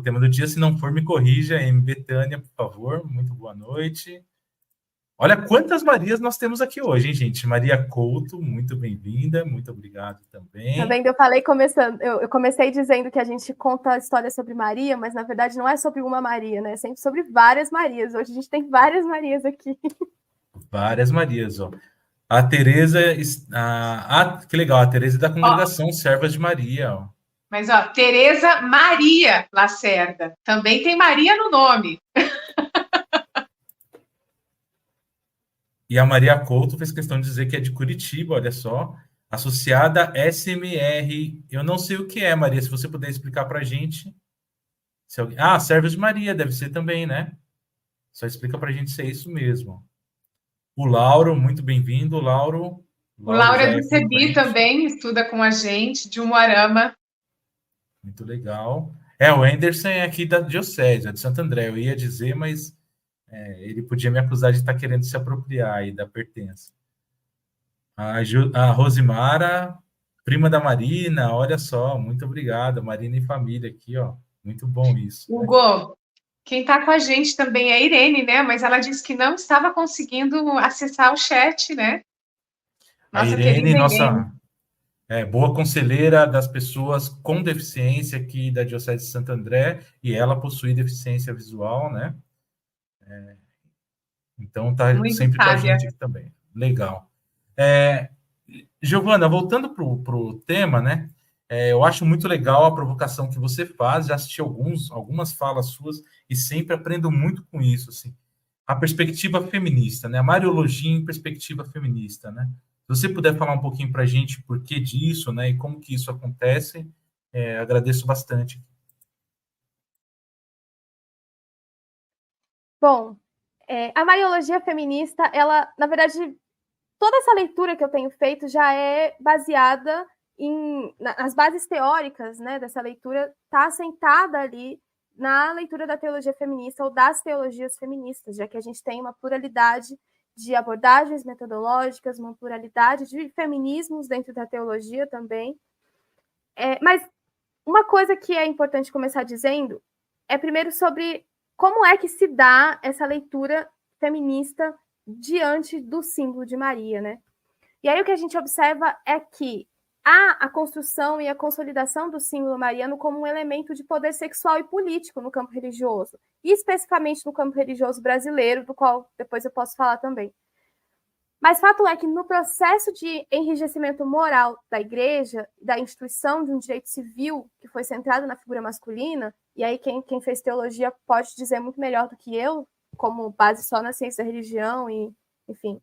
S2: tema do dia. Se não for, me corrija, M. Betânia, por favor. Muito boa noite. Olha quantas Marias nós temos aqui hoje, hein, gente? Maria Couto, muito bem-vinda, muito obrigado também.
S3: Tá vendo? Eu comecei dizendo que a gente conta a história sobre Maria, mas na verdade não é sobre uma Maria, né? É sempre sobre várias Marias. Hoje a gente tem várias Marias aqui.
S2: Várias Marias, ó. A Tereza, que legal, a Tereza é da congregação Servas de Maria, ó.
S1: Mas, ó, Tereza Maria Lacerda. Também tem Maria no nome.
S2: E a Maria Couto fez questão de dizer que é de Curitiba, olha só. Associada SMR. Eu não sei o que é, Maria, se você puder explicar para a gente. Servas de Maria, deve ser também, né? Só explica para a gente se é isso mesmo. O Lauro, muito bem-vindo, Lauro.
S1: O Lauro é do CEBI
S2: frequente.
S1: também, estuda com a gente, de Umuarama.
S2: Muito legal. O Anderson é aqui da Diocese, de Santo André. Eu ia dizer, mas ele podia me acusar de estar querendo se apropriar aí da pertença. A Rosimara, prima da Marina, olha só, muito obrigado. Marina e família aqui, ó. Muito bom isso.
S1: Hugo, quem está com a gente também é a Irene, né? Mas ela disse que não estava conseguindo acessar o chat, né?
S2: Nossa, a Irene, nossa boa conselheira das pessoas com deficiência aqui da Diocese de Santo André, e ela possui deficiência visual, né? Então tá muito sempre sábia com a gente aqui também. Legal. Giovana, voltando para o tema, né? Eu acho muito legal a provocação que você faz. Já assisti algumas falas suas e sempre aprendo muito com isso, assim. A perspectiva feminista, né? A Mariologia em perspectiva feminista, né? Se você puder falar um pouquinho para a gente por que disso, né? E como que isso acontece, agradeço bastante.
S3: Bom, a Mariologia feminista, ela, na verdade, toda essa leitura que eu tenho feito já é baseada nas bases teóricas, né, dessa leitura, está assentada ali na leitura da teologia feminista ou das teologias feministas, já que a gente tem uma pluralidade de abordagens metodológicas, uma pluralidade de feminismos dentro da teologia também. Mas uma coisa que é importante começar dizendo é primeiro sobre como é que se dá essa leitura feminista diante do símbolo de Maria, né? E aí o que a gente observa é que há a construção e a consolidação do símbolo mariano como um elemento de poder sexual e político no campo religioso, e especificamente no campo religioso brasileiro, do qual depois eu posso falar também. Mas fato é que no processo de enrijecimento moral da igreja, da instituição de um direito civil que foi centrado na figura masculina, e aí quem fez teologia pode dizer muito melhor do que eu, como base só na ciência da religião, e enfim.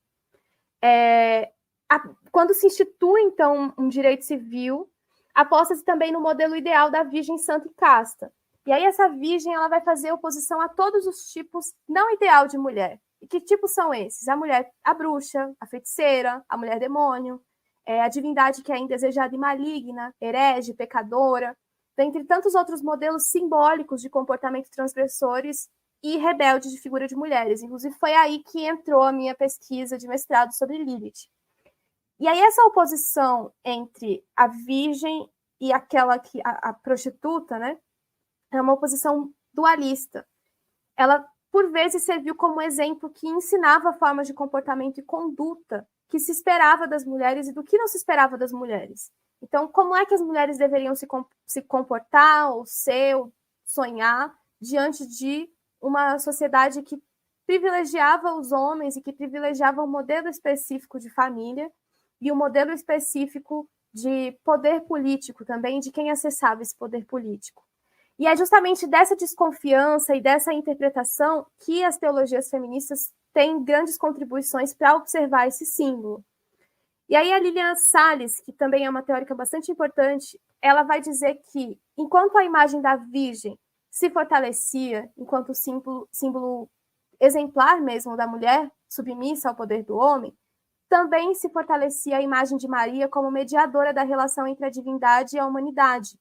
S3: Quando se institui, então, um direito civil, aposta-se também no modelo ideal da virgem santa e casta. E aí essa virgem ela vai fazer oposição a todos os tipos não ideal de mulher. E que tipos são esses? A mulher, a bruxa, a feiticeira, a mulher demônio, a divindade que é indesejada e maligna, herege, pecadora, dentre tantos outros modelos simbólicos de comportamento transgressores e rebeldes de figura de mulheres. Inclusive, foi aí que entrou a minha pesquisa de mestrado sobre Lilith. E aí essa oposição entre a virgem e aquela que a prostituta, né, é uma oposição dualista. Ela, por vezes, serviu como exemplo que ensinava formas de comportamento e conduta que se esperava das mulheres e do que não se esperava das mulheres. Então, como é que as mulheres deveriam se comportar, ou ser, ou sonhar, diante de uma sociedade que privilegiava os homens e que privilegiava um modelo específico de família e um modelo específico de poder político também, de quem acessava esse poder político. E é justamente dessa desconfiança e dessa interpretação que as teologias feministas têm grandes contribuições para observar esse símbolo. E aí a Lilian Salles, que também é uma teórica bastante importante, ela vai dizer que, enquanto a imagem da Virgem se fortalecia enquanto símbolo exemplar mesmo da mulher, submissa ao poder do homem, também se fortalecia a imagem de Maria como mediadora da relação entre a divindade e a humanidade.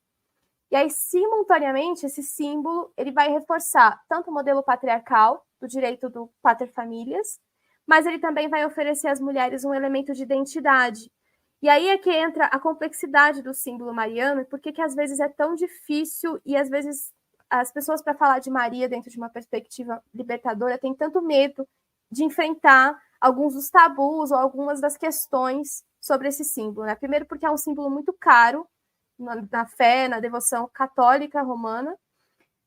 S3: E aí, simultaneamente, esse símbolo ele vai reforçar tanto o modelo patriarcal do direito do paterfamilias, mas ele também vai oferecer às mulheres um elemento de identidade. E aí é que entra a complexidade do símbolo mariano e por que às vezes é tão difícil e às vezes as pessoas, para falar de Maria dentro de uma perspectiva libertadora, têm tanto medo de enfrentar alguns dos tabus ou algumas das questões sobre esse símbolo, né? Primeiro porque é um símbolo muito caro na fé, na devoção católica romana.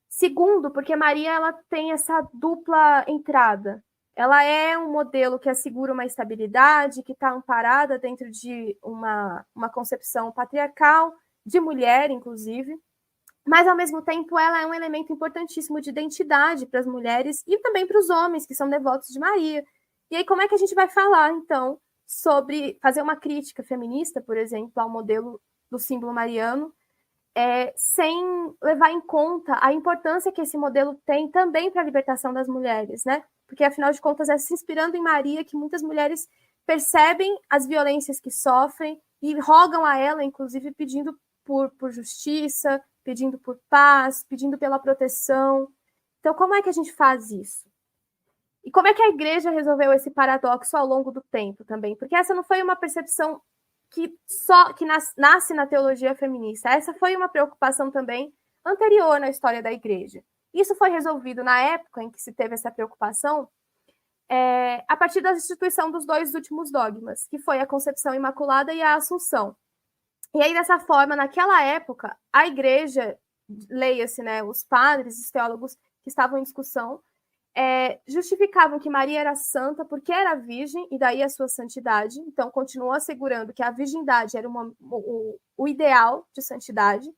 S3: Segundo, porque Maria ela tem essa dupla entrada. Ela é um modelo que assegura uma estabilidade, que está amparada dentro de uma concepção patriarcal, de mulher, inclusive, mas, ao mesmo tempo, ela é um elemento importantíssimo de identidade para as mulheres e também para os homens que são devotos de Maria. E aí, como é que a gente vai falar, então, sobre fazer uma crítica feminista, por exemplo, ao modelo do símbolo mariano, sem levar em conta a importância que esse modelo tem também para a libertação das mulheres, né? Porque, afinal de contas, é se inspirando em Maria que muitas mulheres percebem as violências que sofrem e rogam a ela, inclusive, pedindo por justiça, pedindo por paz, pedindo pela proteção. Então, como é que a gente faz isso? E como é que a igreja resolveu esse paradoxo ao longo do tempo também? Porque essa não foi uma percepção que nasce na teologia feminista. Essa foi uma preocupação também anterior na história da igreja. Isso foi resolvido na época em que se teve essa preocupação, a partir da instituição dos 2 últimos dogmas, que foi a concepção imaculada e a assunção. E aí, dessa forma, naquela época, a igreja, leia-se, né, os padres, os teólogos que estavam em discussão, justificavam que Maria era santa porque era virgem, e daí a sua santidade. Então, continuou assegurando que a virgindade era o ideal de santidade.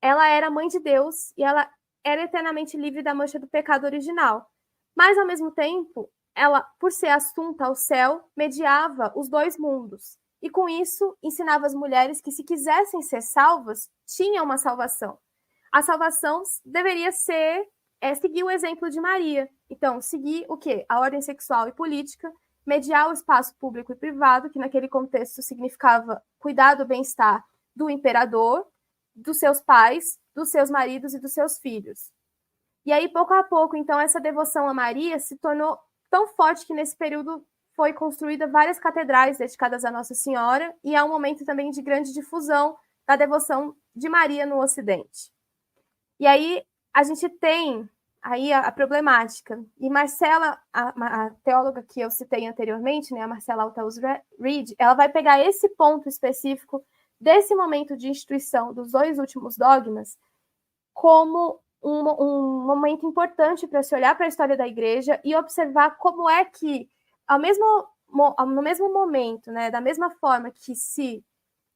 S3: Ela era mãe de Deus e ela era eternamente livre da mancha do pecado original. Mas, ao mesmo tempo, ela, por ser assunta ao céu, mediava os 2 mundos. E, com isso, ensinava as mulheres que, se quisessem ser salvas, tinham uma salvação. A salvação deveria ser seguir o exemplo de Maria. Então, seguir o quê? A ordem sexual e política, mediar o espaço público e privado, que naquele contexto significava cuidar do bem-estar do imperador, dos seus pais, dos seus maridos e dos seus filhos. E aí, pouco a pouco, então, essa devoção a Maria se tornou tão forte que, nesse período, foi construída várias catedrais dedicadas a Nossa Senhora, e é um momento também de grande difusão da devoção de Maria no Ocidente. E aí a gente tem aí a problemática. E Marcela, a teóloga que eu citei anteriormente, né, a Marcela Althaus Reid, ela vai pegar esse ponto específico desse momento de instituição dos 2 últimos dogmas como um momento importante para se olhar para a história da igreja e observar como é que, no mesmo momento, né, da mesma forma que se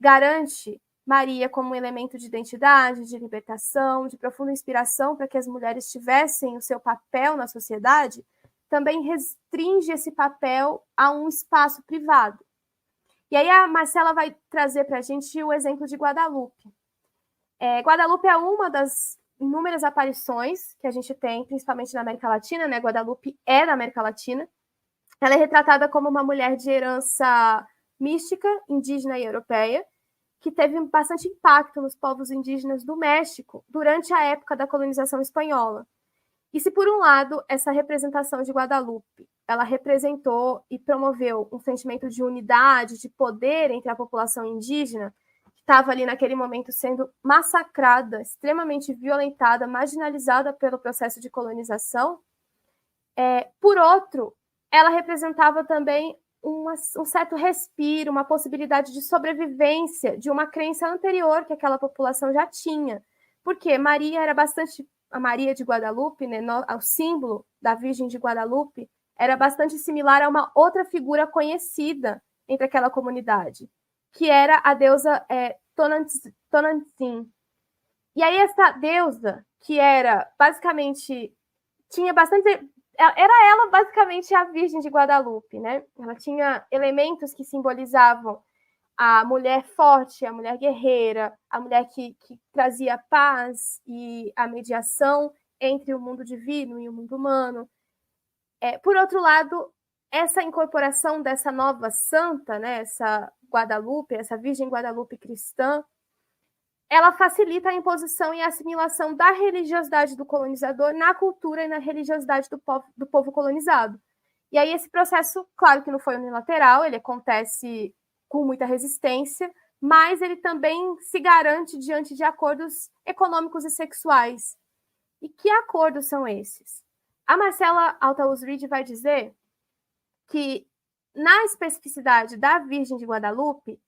S3: garante Maria como um elemento de identidade, de libertação, de profunda inspiração para que as mulheres tivessem o seu papel na sociedade, também restringe esse papel a um espaço privado. E aí a Marcela vai trazer para a gente o exemplo de Guadalupe. Guadalupe é uma das inúmeras aparições que a gente tem, principalmente na América Latina, né? Guadalupe é da América Latina. Ela é retratada como uma mulher de herança mística, indígena e europeia, que teve bastante impacto nos povos indígenas do México durante a época da colonização espanhola. E se, por um lado, essa representação de Guadalupe, ela representou e promoveu um sentimento de unidade, de poder entre a população indígena, que estava ali naquele momento sendo massacrada, extremamente violentada, marginalizada pelo processo de colonização, por outro, ela representava também um certo respiro, uma possibilidade de sobrevivência de uma crença anterior que aquela população já tinha. Porque Maria era bastante... A Maria de Guadalupe, né, o símbolo da Virgem de Guadalupe, era bastante similar a uma outra figura conhecida entre aquela comunidade, que era a deusa Tonantzin. E aí essa deusa, que era basicamente... tinha bastante... Era ela basicamente a Virgem de Guadalupe, né? Ela tinha elementos que simbolizavam a mulher forte, a mulher guerreira, a mulher que trazia paz e a mediação entre o mundo divino e o mundo humano. Por outro lado, essa incorporação dessa nova santa, né, essa Guadalupe, essa Virgem Guadalupe cristã, ela facilita a imposição e a assimilação da religiosidade do colonizador na cultura e na religiosidade do povo colonizado. E aí esse processo, claro que não foi unilateral, ele acontece com muita resistência, mas ele também se garante diante de acordos econômicos e sexuais. E que acordos são esses? A Marcela Althaus Reid vai dizer que, na especificidade da Virgem de Guadalupe,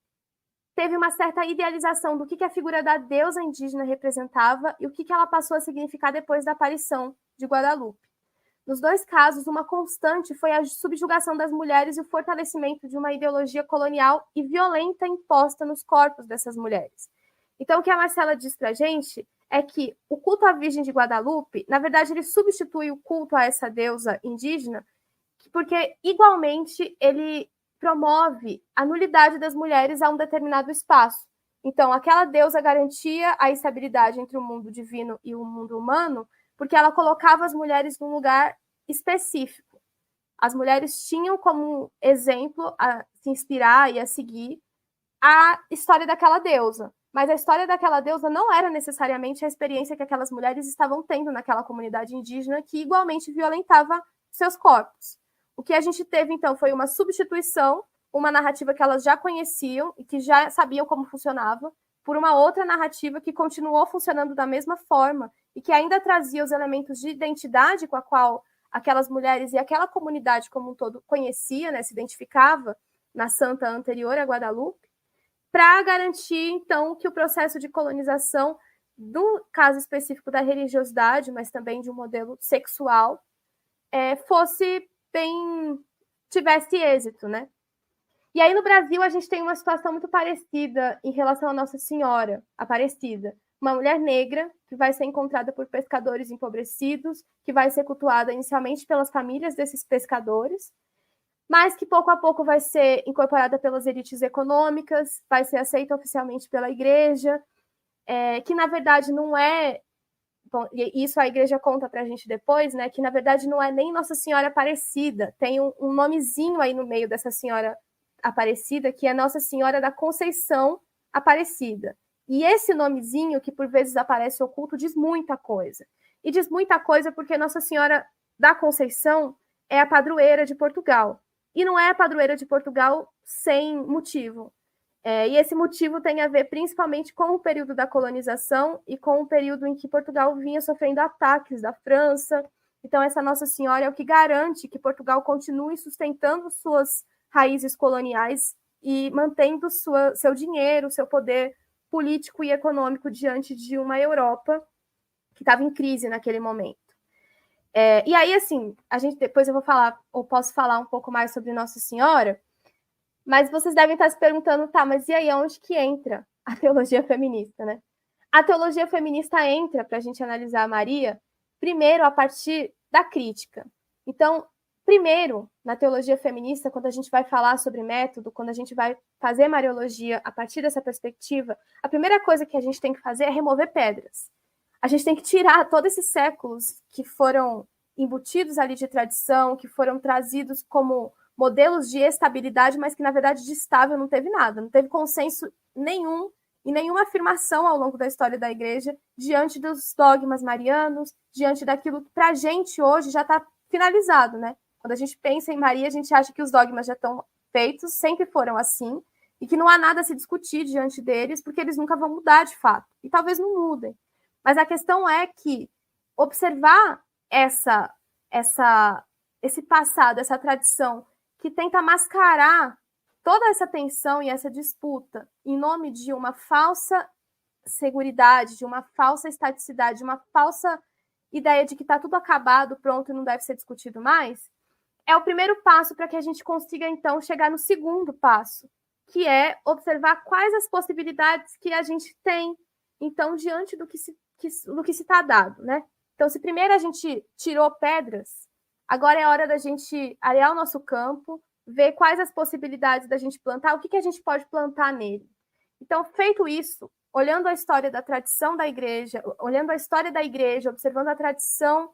S3: teve uma certa idealização do que a figura da deusa indígena representava e o que ela passou a significar depois da aparição de Guadalupe. Nos dois casos, uma constante foi a subjugação das mulheres e o fortalecimento de uma ideologia colonial e violenta imposta nos corpos dessas mulheres. Então, o que a Marcela diz para a gente é que o culto à Virgem de Guadalupe, na verdade, ele substitui o culto a essa deusa indígena, porque, igualmente, ele promove a nulidade das mulheres a um determinado espaço. Então, aquela deusa garantia a estabilidade entre o mundo divino e o mundo humano, porque ela colocava as mulheres num lugar específico. As mulheres tinham como exemplo a se inspirar e a seguir a história daquela deusa. Mas a história daquela deusa não era necessariamente a experiência que aquelas mulheres estavam tendo naquela comunidade indígena, que igualmente violentava seus corpos. O que a gente teve, então, foi uma substituição, uma narrativa que elas já conheciam e que já sabiam como funcionava, por uma outra narrativa que continuou funcionando da mesma forma e que ainda trazia os elementos de identidade com a qual aquelas mulheres e aquela comunidade como um todo conhecia, né, se identificava na santa anterior a Guadalupe, para garantir, então, que o processo de colonização, do caso específico da religiosidade, mas também de um modelo sexual, fosse tivesse êxito, né? E aí, no Brasil, a gente tem uma situação muito parecida em relação a Nossa Senhora Aparecida. Uma mulher negra que vai ser encontrada por pescadores empobrecidos, que vai ser cultuada inicialmente pelas famílias desses pescadores, mas que pouco a pouco vai ser incorporada pelas elites econômicas, vai ser aceita oficialmente pela igreja, que na verdade não é... Bom, isso a igreja conta para a gente depois, né? Que na verdade não é nem Nossa Senhora Aparecida, tem um nomezinho aí no meio dessa Senhora Aparecida, que é Nossa Senhora da Conceição Aparecida. E esse nomezinho, que por vezes aparece oculto, diz muita coisa. E diz muita coisa porque Nossa Senhora da Conceição é a padroeira de Portugal. E não é a padroeira de Portugal sem motivo. E esse motivo tem a ver principalmente com o período da colonização e com o período em que Portugal vinha sofrendo ataques da França. Então, essa Nossa Senhora é o que garante que Portugal continue sustentando suas raízes coloniais e mantendo seu dinheiro, seu poder político e econômico diante de uma Europa que estava em crise naquele momento. E aí, assim, depois eu vou falar, ou posso falar um pouco mais sobre Nossa Senhora, mas vocês devem estar se perguntando, tá, mas e aí onde que entra a teologia feminista, né? A teologia feminista entra, para a gente analisar a Maria, primeiro a partir da crítica. Então, primeiro, na teologia feminista, quando a gente vai falar sobre método, quando a gente vai fazer mariologia a partir dessa perspectiva, a primeira coisa que a gente tem que fazer é remover pedras. A gente tem que tirar todos esses séculos que foram embutidos ali de tradição, que foram trazidos como modelos de estabilidade, mas que, na verdade, de estável não teve nada. Não teve consenso nenhum e nenhuma afirmação ao longo da história da igreja diante dos dogmas marianos, diante daquilo que, para a gente, hoje, já está finalizado, né? Quando a gente pensa em Maria, a gente acha que os dogmas já estão feitos, sempre foram assim, e que não há nada a se discutir diante deles, porque eles nunca vão mudar de fato. E talvez não mudem. Mas a questão é que observar esse passado, essa tradição, que tenta mascarar toda essa tensão e essa disputa em nome de uma falsa seguridade, de uma falsa estaticidade, de uma falsa ideia de que está tudo acabado, pronto, e não deve ser discutido mais, é o primeiro passo para que a gente consiga, então, chegar no segundo passo, que é observar quais as possibilidades que a gente tem, então, diante do que se está dado, né? Então, se primeiro a gente tirou pedras, agora é hora da gente arear o nosso campo, ver quais as possibilidades da gente plantar, o que a gente pode plantar nele. Então, feito isso, olhando a história da tradição da igreja, olhando a história da igreja, observando a tradição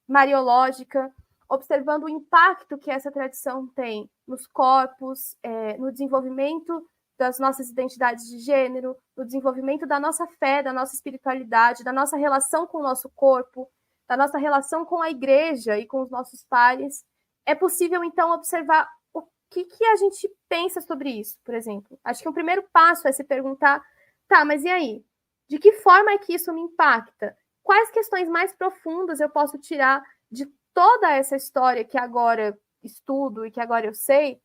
S3: mariológica, observando o impacto que essa tradição tem nos corpos, no desenvolvimento das nossas identidades de gênero, no desenvolvimento da nossa fé, da nossa espiritualidade, da nossa relação com o nosso corpo, da nossa relação com a igreja e com os nossos pares, é possível, então, observar o que a gente pensa sobre isso, por exemplo. Acho que o primeiro passo é se perguntar, tá, mas e aí? De que forma é que isso me impacta? Quais questões mais profundas eu posso tirar de toda essa história que agora estudo e que agora eu sei,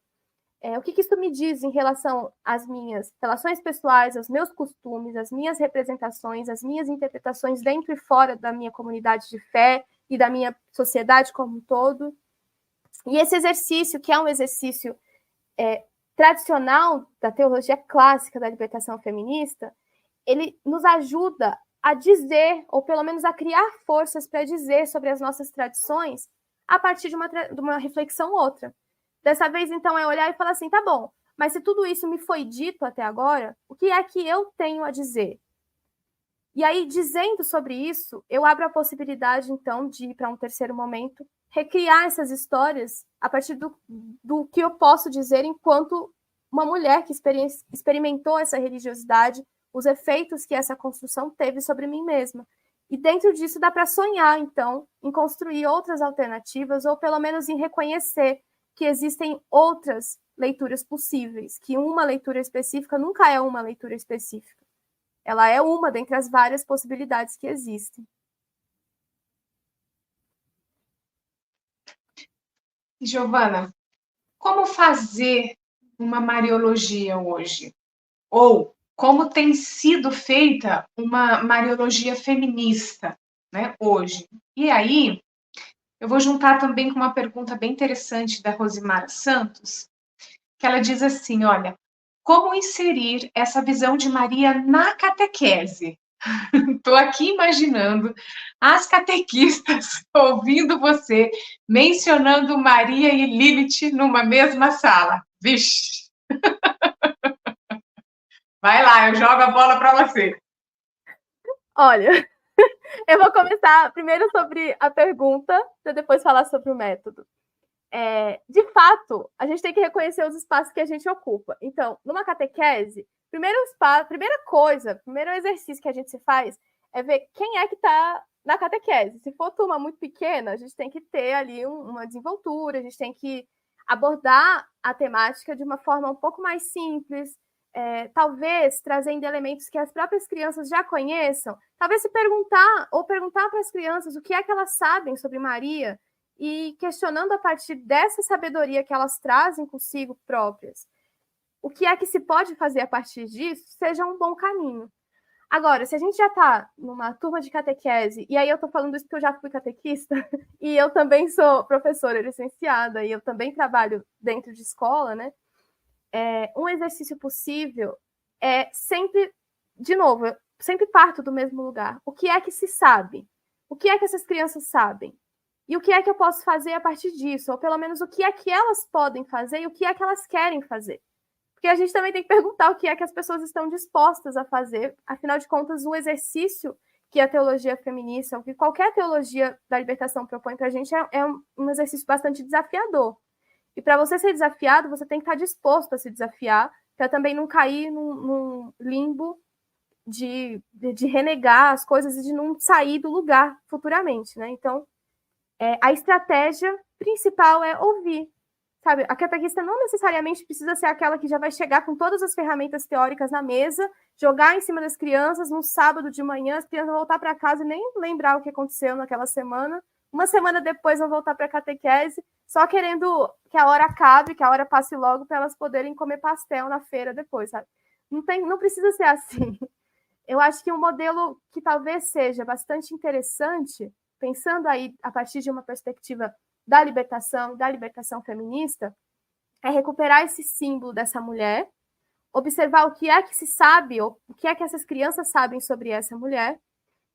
S3: o que isso me diz em relação às minhas relações pessoais, aos meus costumes, às minhas representações, às minhas interpretações dentro e fora da minha comunidade de fé e da minha sociedade como um todo. E esse exercício, que é um exercício tradicional da teologia clássica da libertação feminista, ele nos ajuda a dizer, ou pelo menos a criar forças para dizer sobre as nossas tradições a partir de uma reflexão outra. Dessa vez, então, é olhar e falar assim, tá bom, mas se tudo isso me foi dito até agora, o que é que eu tenho a dizer? E aí, dizendo sobre isso, eu abro a possibilidade, então, de ir para um terceiro momento, recriar essas histórias a partir do que eu posso dizer enquanto uma mulher que experimentou essa religiosidade, os efeitos que essa construção teve sobre mim mesma. E dentro disso dá para sonhar, então, em construir outras alternativas, ou pelo menos em reconhecer que existem outras leituras possíveis, que uma leitura específica nunca é uma leitura específica. Ela é uma dentre as várias possibilidades que existem.
S1: Giovana, como fazer uma mariologia hoje? Ou como tem sido feita uma mariologia feminista, né, hoje? E aí, eu vou juntar também com uma pergunta bem interessante da Rosimara Santos, que ela diz assim, olha, como inserir essa visão de Maria na catequese? Estou aqui imaginando as catequistas ouvindo você mencionando Maria e Lilith numa mesma sala. Vixe! Vai lá, eu jogo a bola para você.
S3: Olha, eu vou começar primeiro sobre a pergunta, para depois falar sobre o método. De fato, a gente tem que reconhecer os espaços que a gente ocupa. Então, numa catequese, primeiro exercício que a gente se faz é ver quem é que está na catequese. Se for turma muito pequena, a gente tem que ter ali uma desenvoltura, a gente tem que abordar a temática de uma forma um pouco mais simples, talvez trazendo elementos que as próprias crianças já conheçam, talvez se perguntar para as crianças o que é que elas sabem sobre Maria, e questionando a partir dessa sabedoria que elas trazem consigo próprias, o que é que se pode fazer a partir disso, seja um bom caminho. Agora, se a gente já está numa turma de catequese, e aí eu estou falando isso porque eu já fui catequista, e eu também sou professora licenciada, e eu também trabalho dentro de escola, né? Um exercício possível é sempre, de novo, eu sempre parto do mesmo lugar. O que é que se sabe? O que é que essas crianças sabem? E o que é que eu posso fazer a partir disso? Ou pelo menos o que é que elas podem fazer e o que é que elas querem fazer? Porque a gente também tem que perguntar o que é que as pessoas estão dispostas a fazer. Afinal de contas, o exercício que a teologia feminista, ou que qualquer teologia da libertação propõe para a gente, é um exercício bastante desafiador. E para você ser desafiado, você tem que estar disposto a se desafiar, para também não cair num limbo de renegar as coisas e de não sair do lugar futuramente, né? Então, a estratégia principal é ouvir, sabe? A catequista não necessariamente precisa ser aquela que já vai chegar com todas as ferramentas teóricas na mesa, jogar em cima das crianças num sábado de manhã, as crianças vão voltar para casa e nem lembrar o que aconteceu naquela semana. Uma semana depois vão voltar para a catequese, só querendo que a hora acabe, que a hora passe logo para elas poderem comer pastel na feira depois, sabe? Não precisa ser assim. Eu acho que um modelo que talvez seja bastante interessante, pensando aí a partir de uma perspectiva da libertação feminista, é recuperar esse símbolo dessa mulher, observar o que é que se sabe, ou o que é que essas crianças sabem sobre essa mulher,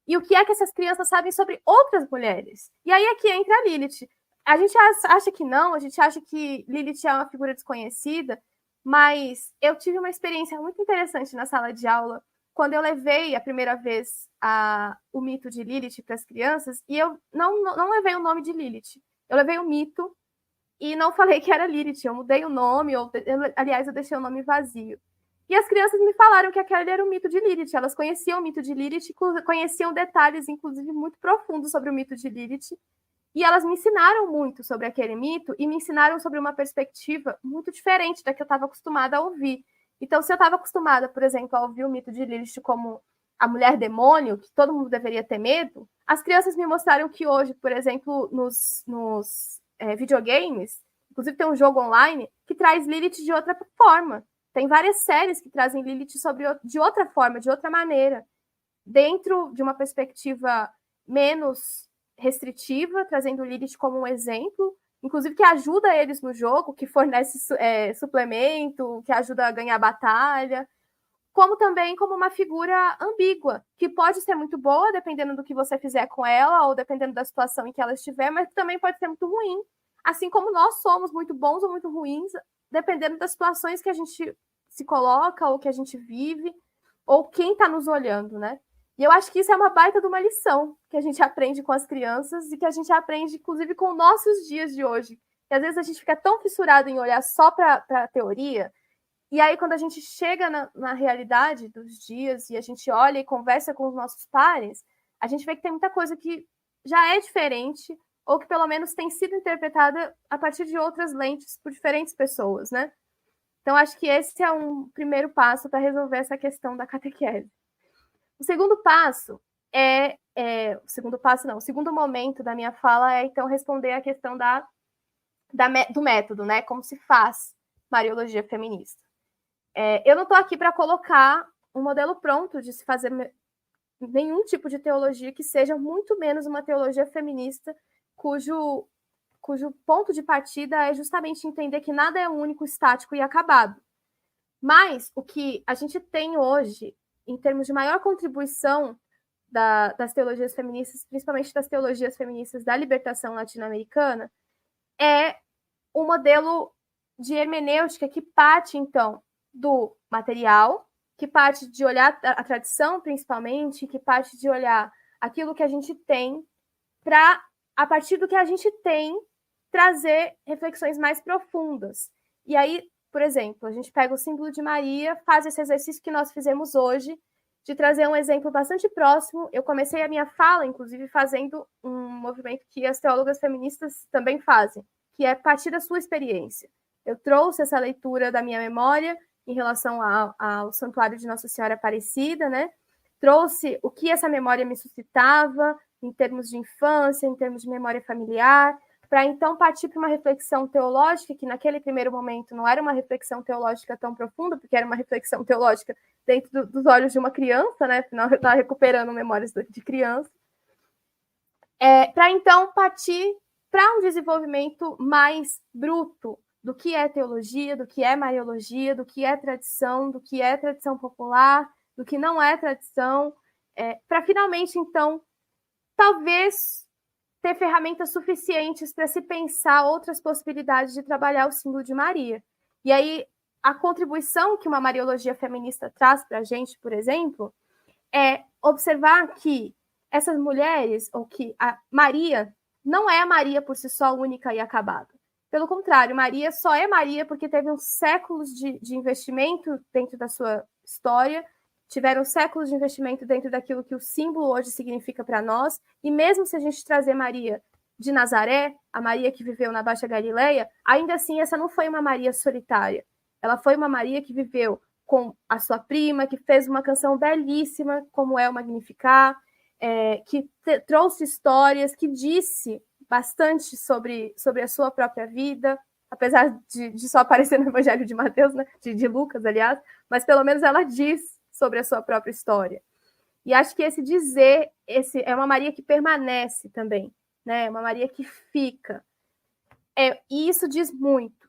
S3: e o que é que essas crianças sabem sobre outras mulheres. E aí é que entra a Lilith. A gente acha que não, a gente acha que Lilith é uma figura desconhecida, mas eu tive uma experiência muito interessante na sala de aula, quando eu levei a primeira vez o mito de Lilith para as crianças, e eu não levei o nome de Lilith. Eu levei o mito e não falei que era Lilith. Eu mudei o nome, aliás, eu deixei o nome vazio. E as crianças me falaram que aquele era o mito de Lilith. Elas conheciam o mito de Lilith, conheciam detalhes, inclusive, muito profundos sobre o mito de Lilith. E elas me ensinaram muito sobre aquele mito e me ensinaram sobre uma perspectiva muito diferente da que eu estava acostumada a ouvir. Então, se eu estava acostumada, por exemplo, a ouvir o mito de Lilith como a mulher demônio, que todo mundo deveria ter medo, as crianças me mostraram que hoje, por exemplo, nos videogames, Inclusive tem um jogo online que traz Lilith de outra forma. Tem várias séries que trazem Lilith de outra forma, de outra maneira, dentro de uma perspectiva menos restritiva, trazendo Lilith como um exemplo, inclusive que ajuda eles no jogo, que fornece suplemento, que ajuda a ganhar a batalha, como também como uma figura ambígua, que pode ser muito boa, dependendo do que você fizer com ela, ou dependendo da situação em que ela estiver, mas também pode ser muito ruim. Assim como nós somos muito bons ou muito ruins, dependendo das situações que a gente se coloca, ou que a gente vive, ou quem está nos olhando, né? E eu acho que isso é uma baita de uma lição que a gente aprende com as crianças e que a gente aprende, inclusive, com nossos dias de hoje. E às vezes a gente fica tão fissurado em olhar só para a teoria, e aí quando a gente chega na realidade dos dias e a gente olha e conversa com os nossos pares, a gente vê que tem muita coisa que já é diferente, ou que pelo menos tem sido interpretada a partir de outras lentes por diferentes pessoas, né? Então, acho que esse é um primeiro passo para resolver essa questão da catequese. O segundo passo o segundo momento da minha fala é, então, responder a questão do método, né? Como se faz Mariologia feminista. Eu não estou aqui para colocar um modelo pronto de se fazer nenhum tipo de teologia que seja muito menos uma teologia feminista, cujo ponto de partida é justamente entender que nada é único, estático e acabado. Mas o que a gente tem hoje, em termos de maior contribuição das teologias feministas, principalmente das teologias feministas da libertação latino-americana, é um modelo de hermenêutica que parte, então, do material, que parte de olhar a tradição, principalmente, que parte de olhar aquilo que a gente tem, para, a partir do que a gente tem, trazer reflexões mais profundas. E aí, por exemplo, a gente pega o símbolo de Maria, faz esse exercício que nós fizemos hoje, de trazer um exemplo bastante próximo. Eu comecei a minha fala, inclusive, fazendo um movimento que as teólogas feministas também fazem, que é partir da sua experiência. Eu trouxe essa leitura da minha memória em relação ao Santuário de Nossa Senhora Aparecida, né? Trouxe o que essa memória me suscitava em termos de infância, em termos de memória familiar, para então partir para uma reflexão teológica, que naquele primeiro momento não era uma reflexão teológica tão profunda, porque era uma reflexão teológica dentro dos olhos de uma criança, né? Afinal, eu estava recuperando memórias de criança. Para então partir para um desenvolvimento mais bruto do que é teologia, do que é mariologia, do que é tradição popular, do que não é tradição, para finalmente, então, talvez ter ferramentas suficientes para se pensar outras possibilidades de trabalhar o símbolo de Maria. E aí, a contribuição que uma mariologia feminista traz para a gente, por exemplo, é observar que essas mulheres, ou que a Maria não é a Maria por si só única e acabada. Pelo contrário, Maria só é Maria porque teve uns séculos de investimento dentro da sua história, tiveram séculos de investimento dentro daquilo que o símbolo hoje significa para nós, e mesmo se a gente trazer Maria de Nazaré, a Maria que viveu na Baixa Galileia, ainda assim essa não foi uma Maria solitária. Ela foi uma Maria que viveu com a sua prima, que fez uma canção belíssima, como é o Magnificat, que trouxe histórias, que disse bastante sobre a sua própria vida, apesar de só aparecer no Evangelho de Mateus, né? de Lucas, aliás, mas pelo menos ela diz sobre a sua própria história. E acho que esse dizer, é uma Maria que permanece também, né? Uma Maria que fica. E isso diz muito.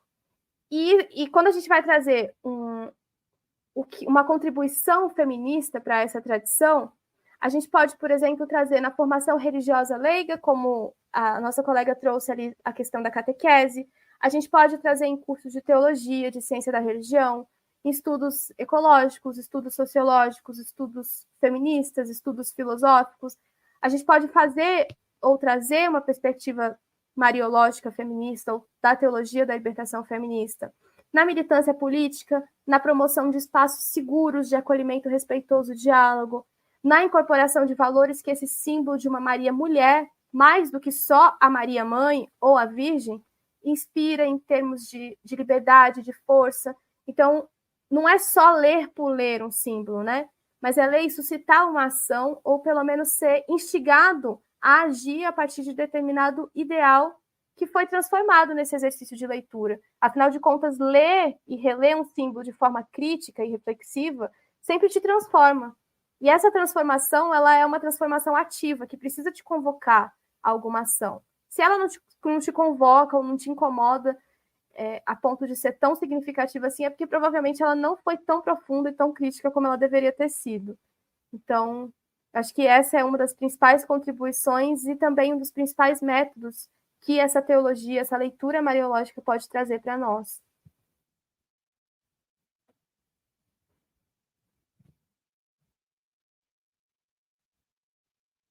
S3: E quando a gente vai trazer uma contribuição feminista para essa tradição, a gente pode, por exemplo, trazer na formação religiosa leiga, como a nossa colega trouxe ali a questão da catequese, a gente pode trazer em cursos de teologia, de ciência da religião, em estudos ecológicos, estudos sociológicos, estudos feministas, estudos filosóficos. A gente pode fazer ou trazer uma perspectiva mariológica feminista ou da teologia da libertação feminista na militância política, na promoção de espaços seguros de acolhimento respeitoso, diálogo, na incorporação de valores que esse símbolo de uma Maria mulher, mais do que só a Maria mãe ou a Virgem, inspira em termos de liberdade, de força. Então, não é só ler por ler um símbolo, né? Mas é ler e suscitar uma ação, ou pelo menos ser instigado a agir a partir de determinado ideal que foi transformado nesse exercício de leitura. Afinal de contas, ler e reler um símbolo de forma crítica e reflexiva sempre te transforma. E essa transformação, ela é uma transformação ativa, que precisa te convocar a alguma ação. Se ela não te convoca ou não te incomoda a ponto de ser tão significativa assim, é porque provavelmente ela não foi tão profunda e tão crítica como ela deveria ter sido. Então, acho que essa é uma das principais contribuições e também um dos principais métodos que essa teologia, essa leitura mariológica pode trazer para nós.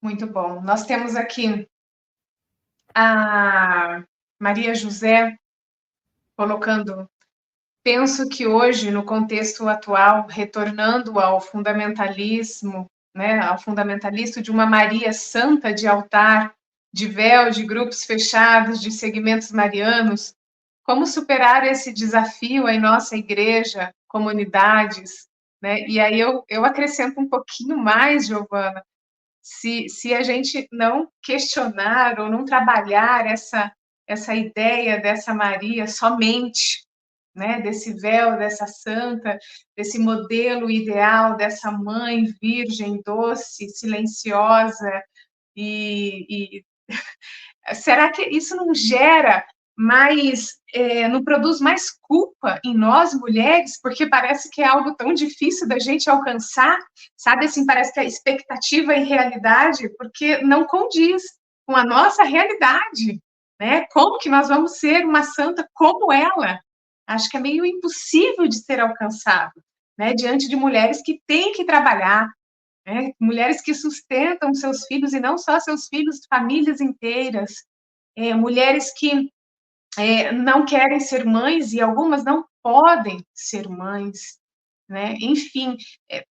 S1: Muito bom. Nós temos aqui a Maria José colocando: penso que hoje, no contexto atual, retornando ao fundamentalismo, né, ao fundamentalista de uma Maria santa de altar, de véu, de grupos fechados, de segmentos marianos, como superar esse desafio em nossa igreja, comunidades, né? E aí eu acrescento um pouquinho mais, Giovana, se a gente não questionar ou não trabalhar essa ideia dessa Maria somente, né, desse véu, dessa santa, desse modelo ideal, dessa mãe virgem, doce, silenciosa, e será que isso não gera mais, não produz mais culpa em nós, mulheres, porque parece que é algo tão difícil da gente alcançar, sabe, assim, parece que a expectativa e realidade, porque não condiz com a nossa realidade, né, como que nós vamos ser uma santa como ela? Acho que é meio impossível de ser alcançado, né, diante de mulheres que têm que trabalhar, né, mulheres que sustentam seus filhos, e não só seus filhos, famílias inteiras, mulheres que não querem ser mães e algumas não podem ser mães, né? Enfim,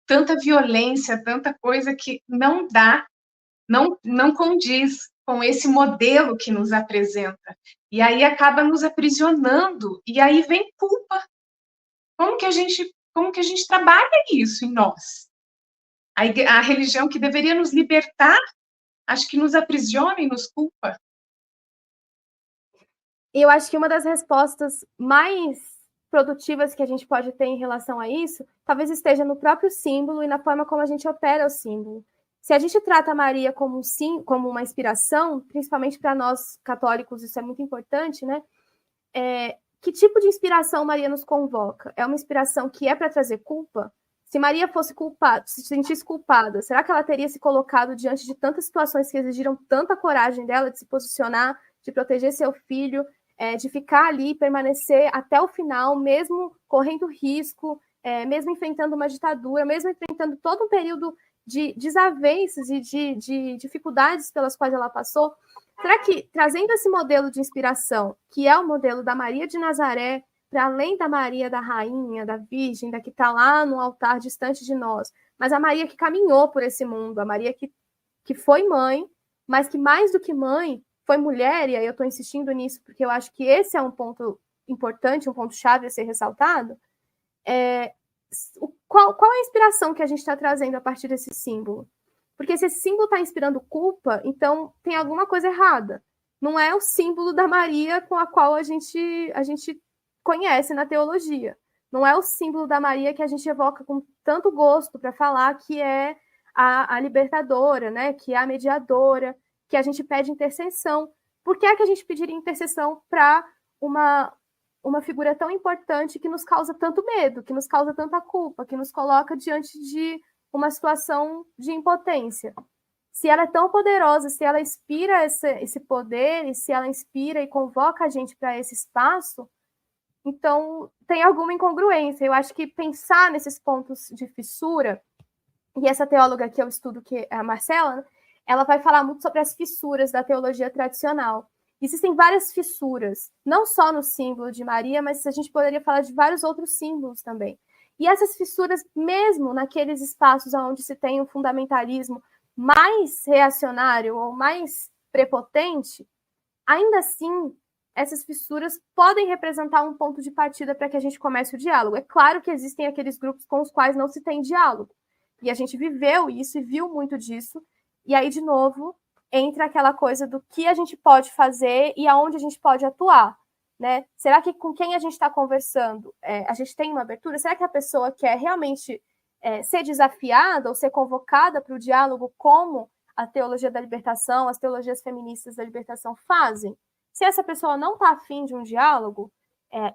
S1: tanta violência, tanta coisa que não dá, não condiz com esse modelo que nos apresenta. E aí acaba nos aprisionando, e aí vem culpa. Como que a gente trabalha isso em nós? A religião que deveria nos libertar, acho que nos aprisiona e nos culpa.
S3: E eu acho que uma das respostas mais produtivas que a gente pode ter em relação a isso, talvez esteja no próprio símbolo e na forma como a gente opera o símbolo. Se a gente trata a Maria como uma inspiração, principalmente para nós católicos, isso é muito importante, né? Que tipo de inspiração Maria nos convoca? É uma inspiração que é para trazer culpa? Se Maria fosse culpada, se sentisse culpada, será que ela teria se colocado diante de tantas situações que exigiram tanta coragem dela de se posicionar, de proteger seu filho, de ficar ali, permanecer até o final, mesmo correndo risco, mesmo enfrentando uma ditadura, mesmo enfrentando todo um período de desavenças e de dificuldades pelas quais ela passou? Será que, trazendo esse modelo de inspiração, que é o modelo da Maria de Nazaré, para além da Maria da Rainha, da Virgem, da que está lá no altar distante de nós, mas a Maria que caminhou por esse mundo, a Maria que foi mãe, mas que mais do que mãe, foi mulher, e aí eu estou insistindo nisso, porque eu acho que esse é um ponto importante, um ponto-chave a ser ressaltado. Qual é a inspiração que a gente está trazendo a partir desse símbolo? Porque se esse símbolo está inspirando culpa, então tem alguma coisa errada. Não é o símbolo da Maria com a qual a gente conhece na teologia. Não é o símbolo da Maria que a gente evoca com tanto gosto para falar que é a libertadora, né? Que é a mediadora, que a gente pede intercessão. Por que é que a gente pediria intercessão para uma figura tão importante que nos causa tanto medo, que nos causa tanta culpa, que nos coloca diante de uma situação de impotência? Se ela é tão poderosa, se ela inspira esse poder, e se ela inspira e convoca a gente para esse espaço, então tem alguma incongruência. Eu acho que pensar nesses pontos de fissura, e essa teóloga que eu estudo, que é a Marcela, ela vai falar muito sobre as fissuras da teologia tradicional. Existem várias fissuras, não só no símbolo de Maria, mas a gente poderia falar de vários outros símbolos também. E essas fissuras, mesmo naqueles espaços onde se tem um fundamentalismo mais reacionário ou mais prepotente, ainda assim, essas fissuras podem representar um ponto de partida para que a gente comece o diálogo. É claro que existem aqueles grupos com os quais não se tem diálogo. E a gente viveu isso e viu muito disso. E aí, de novo, entra aquela coisa do que a gente pode fazer e aonde a gente pode atuar, né? Será que com quem a gente está conversando, a gente tem uma abertura? Será que a pessoa quer realmente ser desafiada ou ser convocada para o diálogo como a teologia da libertação, as teologias feministas da libertação fazem? Se essa pessoa não está afim de um diálogo,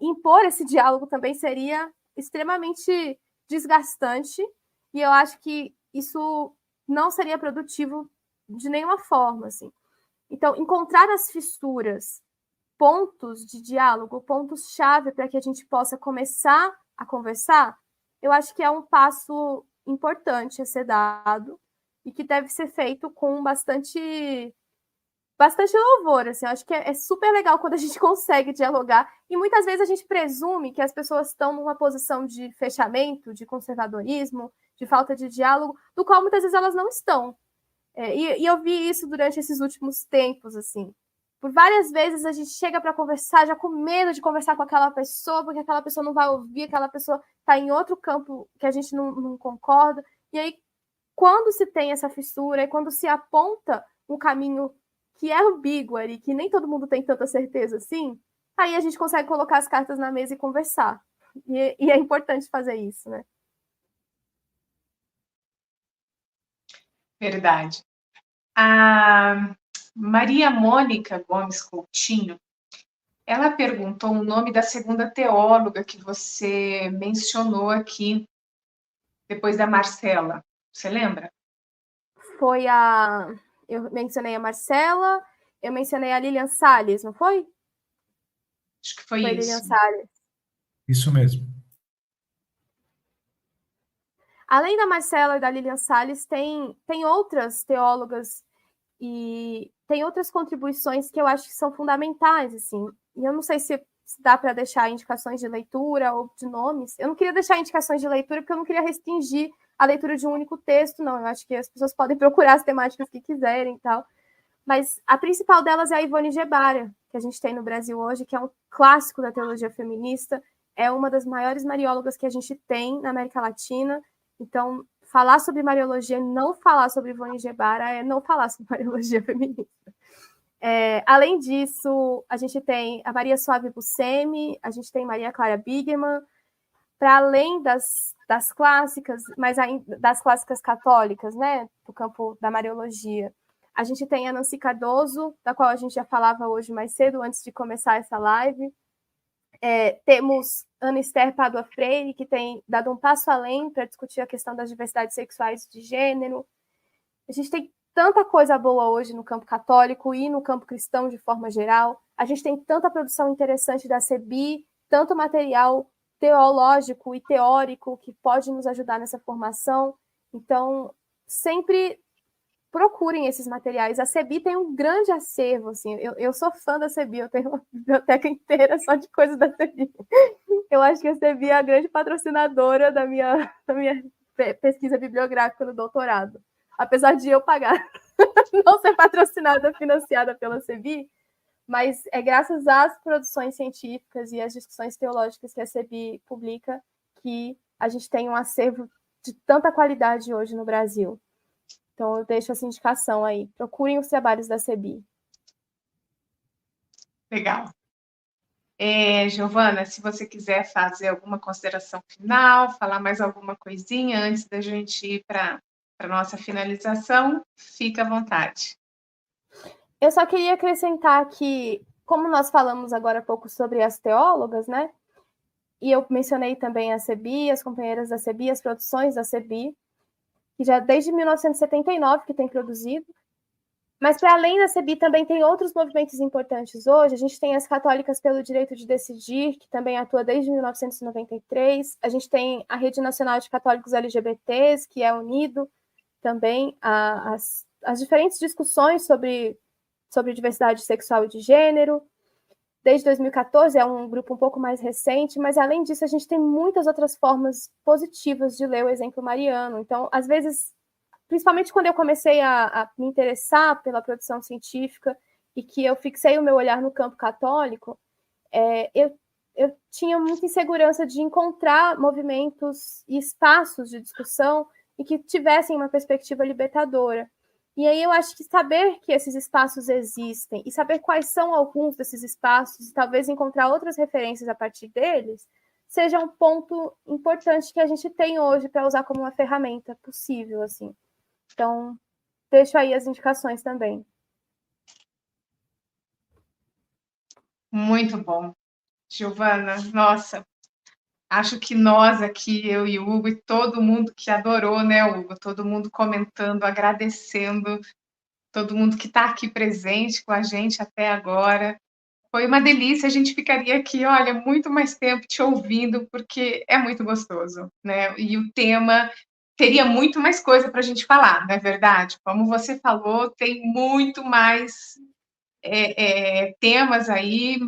S3: impor esse diálogo também seria extremamente desgastante, e eu acho que isso não seria produtivo de nenhuma forma, assim. Então, encontrar as fissuras, pontos de diálogo, pontos-chave para que a gente possa começar a conversar, eu acho que é um passo importante a ser dado e que deve ser feito com bastante louvor, assim. Eu acho que é super legal quando a gente consegue dialogar, e muitas vezes a gente presume que as pessoas estão numa posição de fechamento, de conservadorismo, de falta de diálogo, do qual muitas vezes elas não estão. E eu vi isso durante esses últimos tempos, assim. Por várias vezes a gente chega para conversar já com medo de conversar com aquela pessoa, porque aquela pessoa não vai ouvir, aquela pessoa está em outro campo que a gente não concorda. E aí, quando se tem essa fissura, e quando se aponta um caminho que é ambíguo e que nem todo mundo tem tanta certeza assim, aí a gente consegue colocar as cartas na mesa e conversar. E é importante fazer isso, né?
S1: Verdade. A Maria Mônica Gomes Coutinho, ela perguntou o nome da segunda teóloga que você mencionou aqui, depois da Marcela. Você lembra?
S3: Eu mencionei a Marcela, eu mencionei a Lilian Salles, não foi?
S1: Acho que foi isso.
S3: Lilian Salles.
S2: Isso mesmo.
S3: Além da Marcela e da Lilian Salles, tem outras teólogas e tem outras contribuições que eu acho que são fundamentais, assim. E eu não sei se dá para deixar indicações de leitura ou de nomes. Eu não queria deixar indicações de leitura porque eu não queria restringir a leitura de um único texto, não. Eu acho que as pessoas podem procurar as temáticas que quiserem e tal. Mas a principal delas é a Ivone Gebara, que a gente tem no Brasil hoje, que é um clássico da teologia feminista, é uma das maiores mariólogas que a gente tem na América Latina. Então, falar sobre mariologia e não falar sobre Ivone Gebara é não falar sobre mariologia feminista. Além disso, a gente tem a Maria Suave Buscemi, a gente tem Maria Clara Bigerman, para além das clássicas, mas ainda das clássicas católicas, né, do campo da mariologia. A gente tem a Nancy Cardoso, da qual a gente já falava hoje mais cedo, antes de começar essa live. Temos Ana Esther Padua Freire, que tem dado um passo além para discutir a questão das diversidades sexuais de gênero. A gente tem tanta coisa boa hoje no campo católico e no campo cristão de forma geral. A gente tem tanta produção interessante da CEBI, tanto material teológico e teórico que pode nos ajudar nessa formação. Então, sempre procurem esses materiais. A CEBI tem um grande acervo, assim. Eu sou fã da CEBI, eu tenho uma biblioteca inteira só de coisas da CEBI. Eu acho que a CEBI é a grande patrocinadora da minha pesquisa bibliográfica no doutorado. Apesar de eu pagar, não ser patrocinada, financiada pela CEBI, mas é graças às produções científicas e às discussões teológicas que a CEBI publica que a gente tem um acervo de tanta qualidade hoje no Brasil. Então, eu deixo essa indicação aí. Procurem os trabalhos da CEBI.
S1: Legal. Giovana, se você quiser fazer alguma consideração final, falar mais alguma coisinha antes da gente ir para a nossa finalização, fica à vontade.
S3: Eu só queria acrescentar que, como nós falamos agora há pouco sobre as teólogas, né? E eu mencionei também a CEBI, as companheiras da CEBI, as produções da CEBI, que já desde 1979 que tem produzido. Mas, para além da CEBI, também tem outros movimentos importantes hoje. A gente tem as Católicas pelo Direito de Decidir, que também atua desde 1993. A gente tem a Rede Nacional de Católicos LGBTs, que é unido também às diferentes discussões sobre diversidade sexual e de gênero. Desde 2014, é um grupo um pouco mais recente, mas, além disso, a gente tem muitas outras formas positivas de ler o exemplo mariano. Então, às vezes, principalmente quando eu comecei a me interessar pela produção científica e que eu fixei o meu olhar no campo católico, eu tinha muita insegurança de encontrar movimentos e espaços de discussão e que tivessem uma perspectiva libertadora. E aí eu acho que saber que esses espaços existem e saber quais são alguns desses espaços e talvez encontrar outras referências a partir deles seja um ponto importante que a gente tem hoje para usar como uma ferramenta possível, assim. Então, deixo aí as indicações também.
S1: Muito bom. Giovana, nossa, acho que nós aqui, eu e o Hugo, e todo mundo que adorou, né, Hugo? Todo mundo comentando, agradecendo, todo mundo que está aqui presente com a gente até agora. Foi uma delícia, a gente ficaria aqui, olha, muito mais tempo te ouvindo, porque é muito gostoso, né? E o tema teria muito mais coisa para a gente falar, não é verdade? Como você falou, tem muito mais temas aí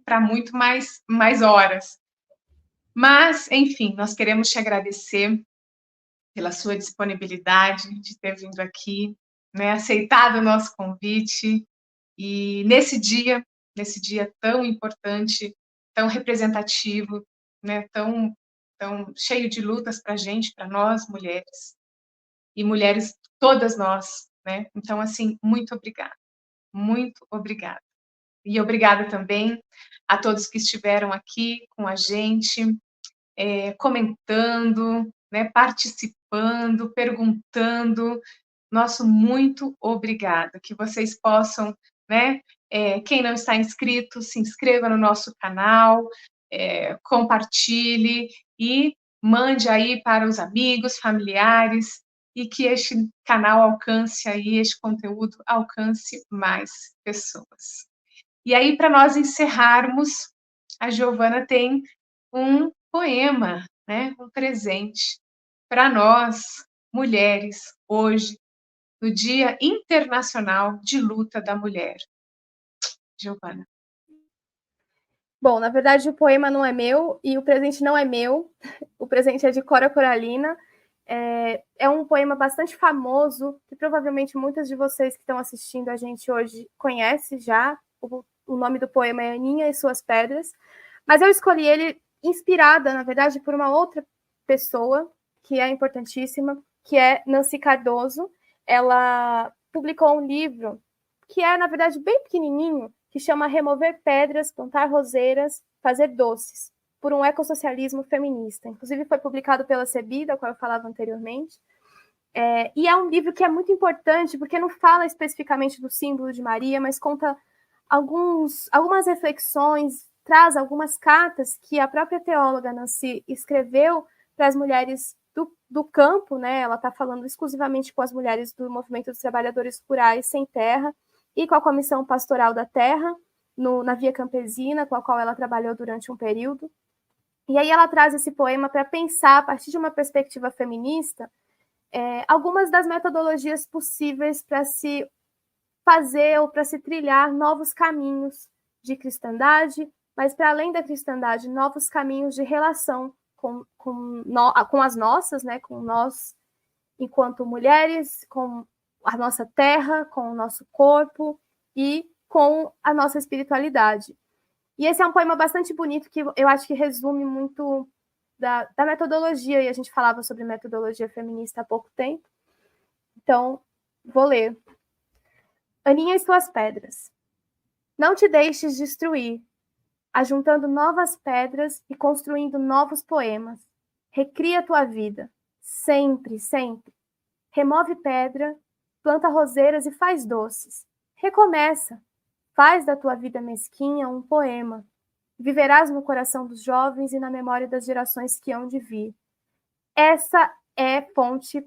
S1: para muito mais horas. Mas, enfim, nós queremos te agradecer pela sua disponibilidade de ter vindo aqui, né, aceitado o nosso convite e nesse dia tão importante, tão representativo, né, tão cheio de lutas para a gente, para nós mulheres e mulheres todas nós, né? Então, assim, muito obrigada, muito obrigada. E obrigada também a todos que estiveram aqui com a gente, comentando, né, participando, perguntando. Nosso muito obrigada. Que vocês possam, né, quem não está inscrito, se inscreva no nosso canal, compartilhe e mande aí para os amigos, familiares, e que este canal alcance aí, este conteúdo alcance mais pessoas. E aí, para nós encerrarmos, a Giovana tem um poema, né, um presente para nós, mulheres, hoje, no Dia Internacional de Luta da Mulher. Giovana.
S3: Bom, na verdade, o poema não é meu e o presente não é meu. O presente é de Cora Coralina. É um poema bastante famoso, que provavelmente muitas de vocês que estão assistindo a gente hoje conhecem já. O nome do poema é Aninha e Suas Pedras. Mas eu escolhi ele inspirada, na verdade, por uma outra pessoa que é importantíssima, que é Nancy Cardoso. Ela publicou um livro que é, na verdade, bem pequenininho, que chama Remover Pedras, Plantar Roseiras, Fazer Doces, por um ecossocialismo feminista. Inclusive foi publicado pela CEBI, da qual eu falava anteriormente. E é um livro que é muito importante, porque não fala especificamente do símbolo de Maria, mas conta algumas reflexões, traz algumas cartas que a própria teóloga Nancy escreveu para as mulheres do campo, né? Ela está falando exclusivamente com as mulheres do movimento dos trabalhadores rurais sem terra, e com a Comissão Pastoral da Terra, na Via Campesina, com a qual ela trabalhou durante um período. E aí ela traz esse poema para pensar, a partir de uma perspectiva feminista, algumas das metodologias possíveis para se fazer ou para se trilhar novos caminhos de cristandade, mas para além da cristandade, novos caminhos de relação com as nossas, né, com nós enquanto mulheres, com a nossa terra, com o nosso corpo e com a nossa espiritualidade. E esse é um poema bastante bonito que eu acho que resume muito da metodologia, e a gente falava sobre metodologia feminista há pouco tempo. Então, vou ler. Aninha e Suas Pedras. Não te deixes destruir, ajuntando novas pedras e construindo novos poemas. Recria tua vida, sempre, sempre. Remove pedra, planta roseiras e faz doces. Recomeça. Faz da tua vida mesquinha um poema. Viverás no coração dos jovens e na memória das gerações que hão de vir. Essa é fonte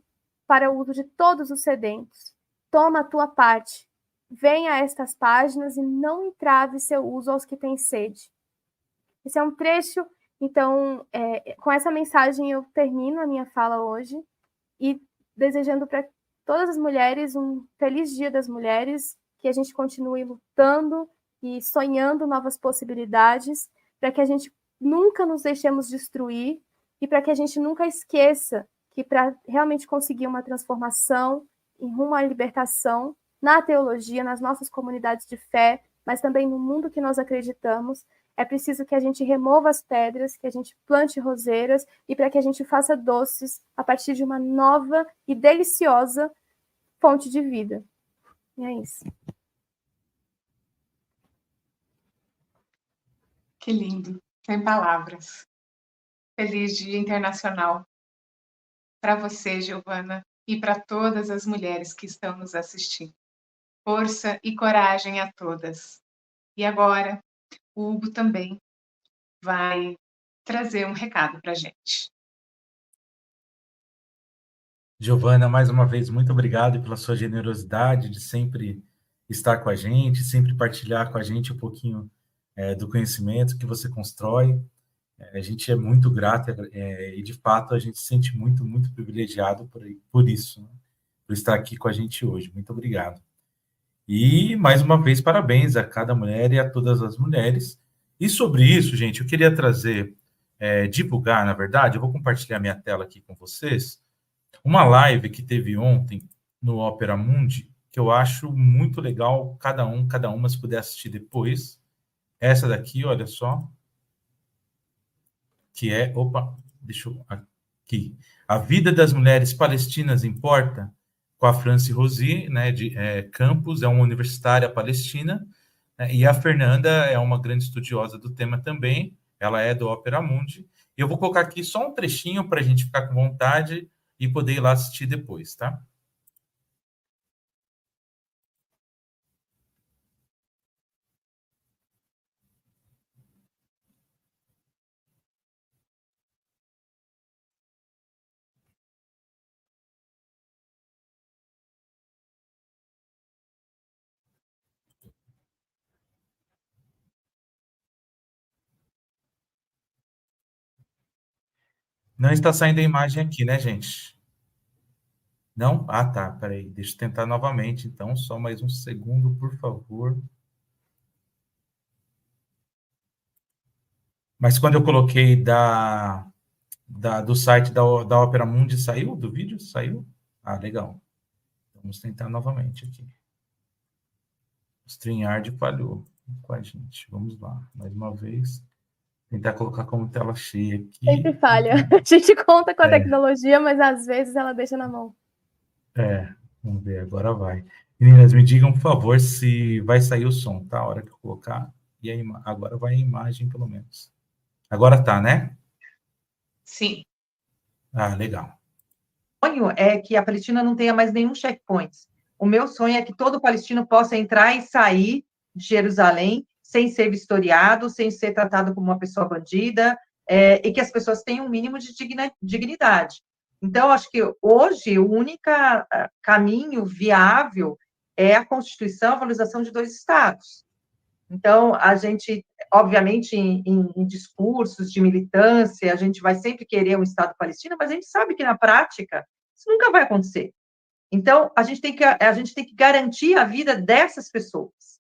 S3: para o uso de todos os sedentos. Toma a tua parte. Venha a estas páginas e não entrave seu uso aos que têm sede. Esse é um trecho, então, com essa mensagem eu termino a minha fala hoje e desejando para todas as mulheres um feliz Dia das Mulheres, que a gente continue lutando e sonhando novas possibilidades, para que a gente nunca nos deixemos destruir e para que a gente nunca esqueça que para realmente conseguir uma transformação em rumo à libertação na teologia, nas nossas comunidades de fé, mas também no mundo que nós acreditamos, é preciso que a gente remova as pedras, que a gente plante roseiras e para que a gente faça doces a partir de uma nova e deliciosa fonte de vida. E é isso.
S1: Que lindo, sem palavras. Feliz Dia Internacional para você, Giovana, e para todas as mulheres que estão nos assistindo. Força e coragem a todas. E agora, o Hugo também vai trazer um recado para a gente.
S2: Giovana, mais uma vez, muito obrigado pela sua generosidade de sempre estar com a gente, sempre partilhar com a gente um pouquinho do conhecimento que você constrói. A gente é muito grato e, de fato, a gente se sente muito, muito privilegiado por isso, né? Por estar aqui com a gente hoje. Muito obrigado. E, mais uma vez, parabéns a cada mulher e a todas as mulheres. E sobre isso, gente, eu queria divulgar, na verdade, eu vou compartilhar minha tela aqui com vocês, uma live que teve ontem no Opera Mundi, que eu acho muito legal, cada uma, se puder assistir depois. Essa daqui, olha só, que é, deixa eu, aqui, A Vida das Mulheres Palestinas Importa, com a Franci Rosi, né, de Campos, é uma universitária palestina, né, e a Fernanda é uma grande estudiosa do tema também, ela é do Opera Mundi. E eu vou colocar aqui só um trechinho para a gente ficar com vontade e poder ir lá assistir depois, tá? Não está saindo a imagem aqui, né, gente? Não? Ah, tá, peraí, deixa eu tentar novamente, então, só mais um segundo, por favor. Mas quando eu coloquei do site da Opera Mundi, saiu do vídeo? Saiu? Ah, legal. Vamos tentar novamente aqui. O StreamYard falhou com a gente. Vamos lá, mais uma vez. Tentar colocar como tela cheia aqui.
S3: Sempre falha. A gente conta com a tecnologia, mas às vezes ela deixa na mão.
S2: Vamos ver, agora vai. Meninas, me digam, por favor, se vai sair o som, tá? A hora que eu colocar. E agora vai a imagem, pelo menos. Agora tá, né?
S1: Sim.
S2: Ah, legal.
S4: O sonho é que a Palestina não tenha mais nenhum checkpoint. O meu sonho é que todo palestino possa entrar e sair de Jerusalém sem ser vistoriado, sem ser tratado como uma pessoa bandida, e que as pessoas tenham um mínimo de dignidade. Então, acho que hoje o único caminho viável é a Constituição, a valorização de dois Estados. Então, a gente, obviamente, em discursos de militância, a gente vai sempre querer um Estado palestino, mas a gente sabe que, na prática, isso nunca vai acontecer. Então, a gente tem que garantir a vida dessas pessoas,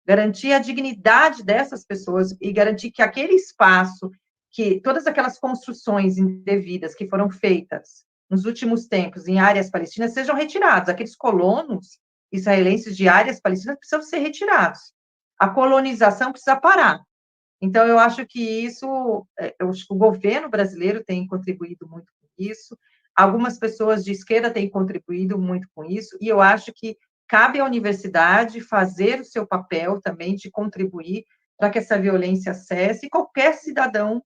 S4: garantir a dignidade dessas pessoas e garantir que aquele espaço, que todas aquelas construções indevidas que foram feitas nos últimos tempos em áreas palestinas sejam retirados. Aqueles colonos israelenses de áreas palestinas precisam ser retirados. A colonização precisa parar. Então, eu acho que o governo brasileiro tem contribuído muito com isso, algumas pessoas de esquerda têm contribuído muito com isso, e eu acho que cabe à universidade fazer o seu papel também de contribuir para que essa violência cesse, e qualquer cidadão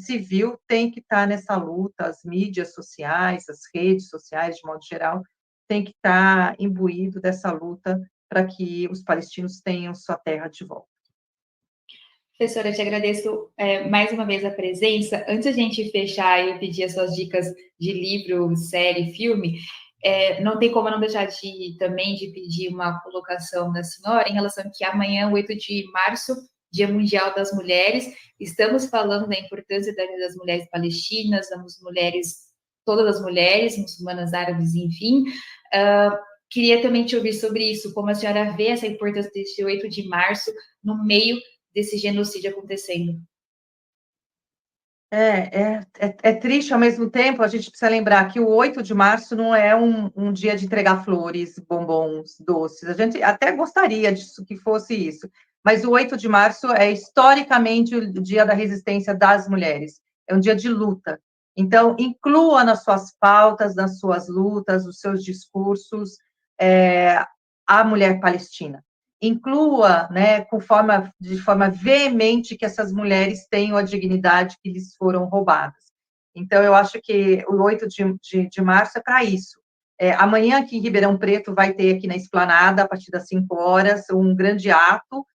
S4: civil tem que estar nessa luta, as mídias sociais, as redes sociais, de modo geral, tem que estar imbuído dessa luta para que os palestinos tenham sua terra de volta.
S5: Professora, eu te agradeço mais uma vez a presença. Antes a gente fechar e pedir as suas dicas de livro, série, filme, não tem como não deixar também de pedir uma colocação da senhora em relação a que amanhã, 8 de março, Dia Mundial das Mulheres, estamos falando da importância da vida das mulheres palestinas, das mulheres, todas as mulheres, muçulmanas, árabes, enfim. Queria também te ouvir sobre isso, como a senhora vê essa importância desse 8 de março no meio desse genocídio acontecendo.
S4: É triste, ao mesmo tempo, a gente precisa lembrar que o 8 de março não é um dia de entregar flores, bombons, doces. A gente até gostaria disso, que fosse isso. Mas o 8 de março é historicamente o dia da resistência das mulheres. É um dia de luta. Então, inclua nas suas pautas, nas suas lutas, os seus discursos, a mulher palestina. Inclua, né, de forma veemente que essas mulheres tenham a dignidade que lhes foram roubadas. Então, eu acho que o 8 de março é para isso. Amanhã, aqui em Ribeirão Preto, vai ter aqui na Esplanada, a partir das 5 horas, um grande ato